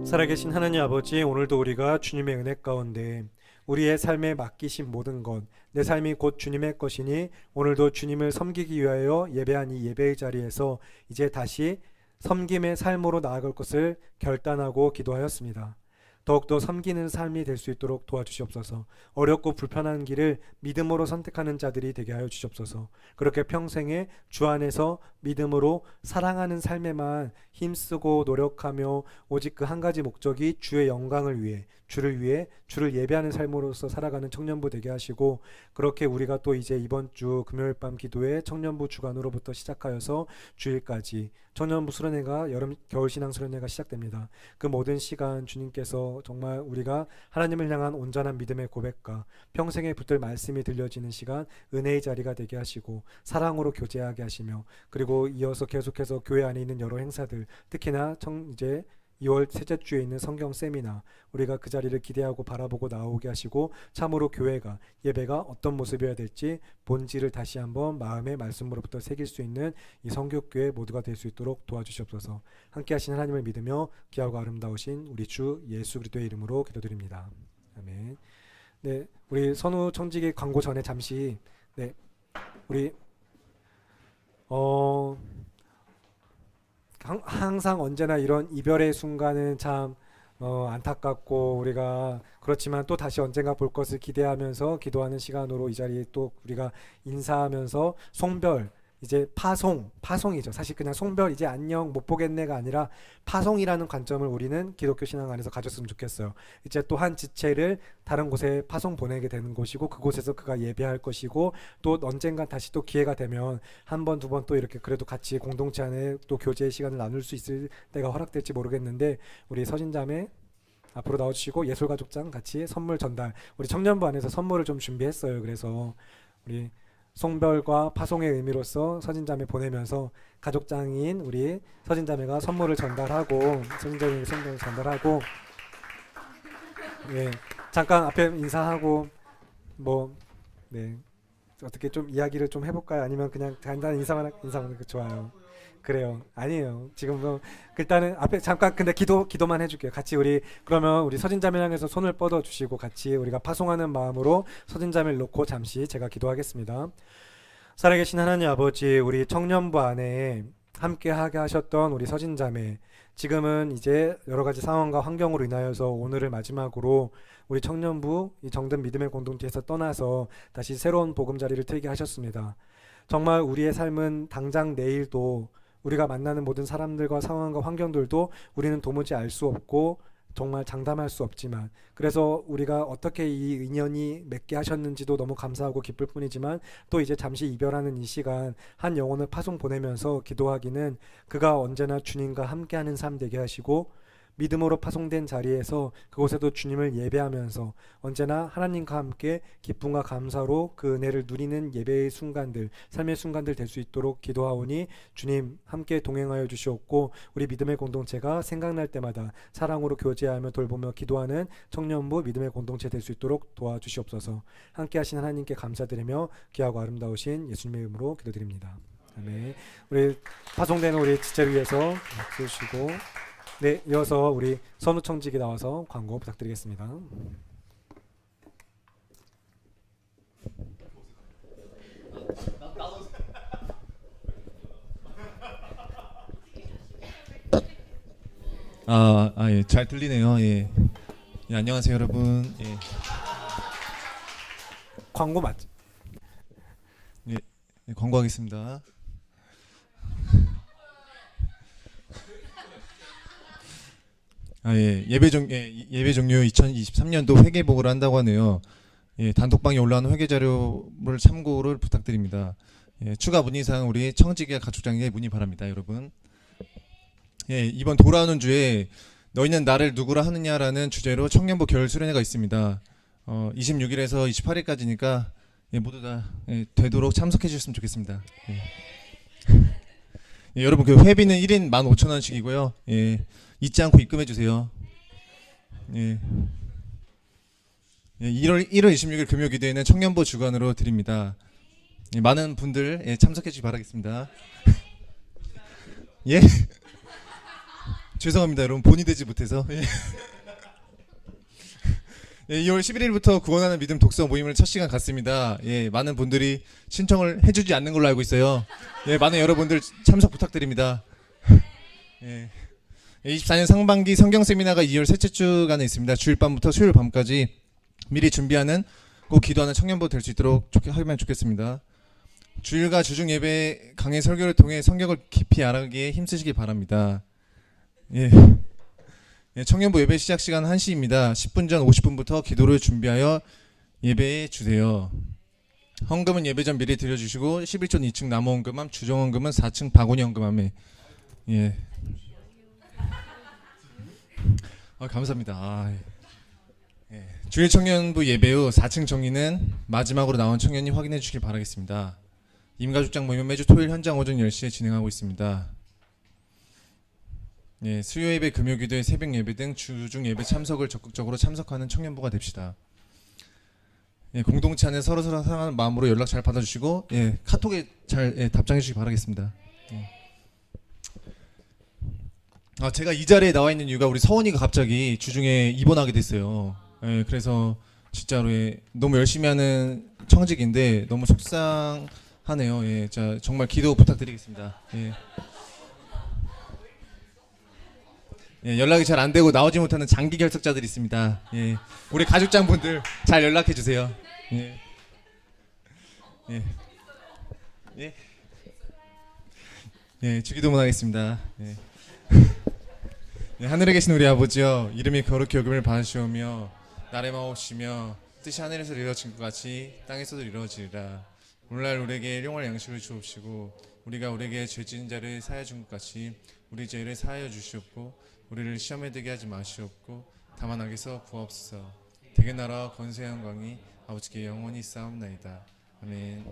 Speaker 4: 살아계신 하나님 아버지, 오늘도 우리가 주님의 은혜 가운데 우리의 삶에 맡기신 모든 것, 내 삶이 곧 주님의 것이니 오늘도 주님을 섬기기 위하여 예배한 이 예배의 자리에서 이제 다시 섬김의 삶으로 나아갈 것을 결단하고 기도하였습니다. 더욱더 섬기는 삶이 될 수 있도록 도와주시옵소서. 어렵고 불편한 길을 믿음으로 선택하는 자들이 되게 하여 주시옵소서. 그렇게 평생에 주 안에서 믿음으로 사랑하는 삶에만 힘쓰고 노력하며 오직 그 한 가지 목적이 주의 영광을 위해 주를 예배하는 삶으로서 살아가는 청년부 되게 하시고, 그렇게 우리가 또 이제 이번 주 금요일 밤 기도회 청년부 주간으로부터 시작하여서 주일까지 청년부 수련회가 겨울 신앙 수련회가 시작됩니다. 그 모든 시간 주님께서 정말 우리가 하나님을 향한 온전한 믿음의 고백과 평생에 붙들 말씀이 들려지는 시간 은혜의 자리가 되게 하시고 사랑으로 교제하게 하시며, 그리고 이어서 계속해서 교회 안에 있는 여러 행사들, 특히나 이제 2월 셋째 주에 있는 성경 세미나, 우리가 그 자리를 기대하고 바라보고 나오게 하시고 참으로 교회가 예배가 어떤 모습이어야 될지 본질을 다시 한번 마음의 말씀으로부터 새길 수 있는 이 성교교회 모두가 될 수 있도록 도와주시옵소서. 함께 하신 하나님을 믿으며 귀하고 아름다우신 우리 주 예수 그리스도의 이름으로 기도드립니다. 아멘. 네, 우리 선우 청지기 광고 전에 잠시 우리 항상 언제나 이런 이별의 순간은 참 안타깝고 우리가 그렇지만 또 다시 언젠가 볼 것을 기대하면서 기도하는 시간으로 이 자리에 또 우리가 인사하면서 송별, 이제 파송이죠. 사실 그냥 송별 이제 안녕 못 보겠네가 아니라 파송이라는 관점을 우리는 기독교 신앙 안에서 가졌으면 좋겠어요. 이제 또 한 지체를 다른 곳에 파송 보내게 되는 곳이고 그곳에서 그가 예배할 것이고, 또 언젠가 다시 또 기회가 되면 한 번 두 번 또 이렇게 그래도 같이 공동체 안에 또 교제의 시간을 나눌 수 있을 때가 허락될지 모르겠는데, 우리 서진자매 앞으로 나와주시고 예술가족장 같이 선물 전달, 우리 청년부 안에서 선물을 좀 준비했어요. 그래서 우리 송별과 파송의 의미로서 서진자매 보내면서 가족장인 우리 서진자매가 선물을 전달하고 서진자매에게 선물을 전달하고, 예, 잠깐 앞에 인사하고 어떻게 좀 이야기를 좀 해볼까요? 아니면 그냥 간단한 인사만 좋아요. 그래요. 아니에요. 지금 뭐 일단은 앞에 잠깐 근데 기도만 해줄게요. 같이 우리 그러면 우리 서진자매 향해서 손을 뻗어 주시고 같이 우리가 파송하는 마음으로 서진자매를 놓고 잠시 제가 기도하겠습니다. 살아계신 하나님 아버지, 우리 청년부 안에 함께 하게 하셨던 우리 서진자매, 지금은 이제 여러 가지 상황과 환경으로 인하여서 오늘을 마지막으로 우리 청년부 이 정든 믿음의 공동체에서 떠나서 다시 새로운 보금자리를 트이게 하셨습니다. 정말 우리의 삶은 당장 내일도 우리가 만나는 모든 사람들과 상황과 환경들도 우리는 도무지 알 수 없고 정말 장담할 수 없지만, 그래서 우리가 어떻게 이 인연이 맺게 하셨는지도 너무 감사하고 기쁠 뿐이지만, 또 이제 잠시 이별하는 이 시간 한 영혼을 파송 보내면서 기도하기는 그가 언제나 주님과 함께하는 삶 되게 하시고, 믿음으로 파송된 자리에서 그곳에도 주님을 예배하면서 언제나 하나님과 함께 기쁨과 감사로 그 은혜를 누리는 예배의 순간들, 삶의 순간들 될 수 있도록 기도하오니 주님 함께 동행하여 주시옵고, 우리 믿음의 공동체가 생각날 때마다 사랑으로 교제하며 돌보며 기도하는 청년부 믿음의 공동체 될 수 있도록 도와주시옵소서. 함께 하신 하나님께 감사드리며 귀하고 아름다우신 예수님의 이름으로 기도드립니다. 아멘. 우리 파송되는 우리 지체를 위해서 박수 주시고, 네, 이어서 우리 선우청직이 나와서 광고 부탁드리겠습니다.
Speaker 3: 예, 잘 들리네요. 예. 예, 안녕하세요, 여러분. 예.
Speaker 4: 광고 맞지?
Speaker 3: 예, 광고하겠습니다. 예배 종료 2023년도 회계복을 한다고 하네요. 예, 단톡방에 올라온 회계 자료를 참고를 부탁드립니다. 예, 추가 문의사항 우리 청직의 가축장에 문의 바랍니다, 여러분. 예, 이번 돌아오는 주에 너희는 나를 누구라 하느냐라는 주제로 청년부 겨울 수련회가 있습니다. 26일에서 28일까지니까 예, 모두 다 되도록 참석해 주셨으면 좋겠습니다. 예, 여러분 그 회비는 1인 15,000원씩이고요. 예, 잊지 않고 입금해 주세요. 예. 예, 1월 26일 금요 기도회는 청년부 주관으로 드립니다. 예, 많은 분들 참석해 주시기 바라겠습니다. 예? 죄송합니다, 여러분. 본의 되지 못해서. 예. 예, 2월 11일부터 구원하는 믿음 독서 모임을 첫 시간 갖습니다. 예, 많은 분들이 신청을 해주지 않는 걸로 알고 있어요. 예, 많은 여러분들 참석 부탁드립니다. 예. 24년 상반기 성경 세미나가 2월 셋째 주간에 있습니다. 주일 밤부터 수요일 밤까지 미리 준비하는 꼭 기도하는 청년부 될 수 있도록 하면 좋겠습니다. 주일과 주중 예배 강의 설교를 통해 성경을 깊이 알아가기에 힘쓰시기 바랍니다. 예. 예, 청년부 예배 시작 시간 1시입니다. 10분 전 50분부터 기도를 준비하여 예배해 주세요. 헌금은 예배 전 미리 드려주시고 11조 2층 나무 헌금함, 주정 헌금은 4층 박원이 헌금함에 예. 감사합니다. 예. 주일 청년부 예배 후 4층 정리는 마지막으로 나온 청년이 확인해 주시길 바라겠습니다. 임가족장 모임은 매주 토요일 현장 오전 10시에 진행하고 있습니다. 예, 수요 예배, 금요 기도회, 새벽 예배 등 주중 예배 참석을 적극적으로 참석하는 청년부가 됩시다. 예, 공동체 안에 서로 사랑하는 마음으로 연락 잘 받아주시고 예, 카톡에 잘 답장해 주시기 바라겠습니다. 예. 제가 이 자리에 나와 있는 이유가 우리 서원이가 갑자기 주중에 입원하게 됐어요. 예, 그래서 진짜로 너무 열심히 하는 청직인데 너무 속상하네요. 예, 자, 정말 기도 부탁드리겠습니다. 예. 예, 연락이 잘 안 되고 나오지 못하는 장기 결석자들이 있습니다. 예, 우리 가족장분들 잘 연락해 주세요. 예. 예. 예. 예, 주기도문 하겠습니다. 예. 예, 하늘에 계신 우리 아버지여, 이름이 거룩히 여김을 받으시오며 나라의 마옵시며 뜻이 하늘에서 이루어진 것 같이 땅에서도 이루어지리라. 오늘날 우리에게 일용할 양식을 주옵시고 우리가 우리에게 죄 지은 자를 사하여 준 것 같이 우리 죄를 사하여 주시옵고 우리를 시험에 들게 하지 마시옵고 다만 악에서 구하옵소서. 대개 나라와 권세 영광이 아버지께 영원히 있사옵나이다. 아멘.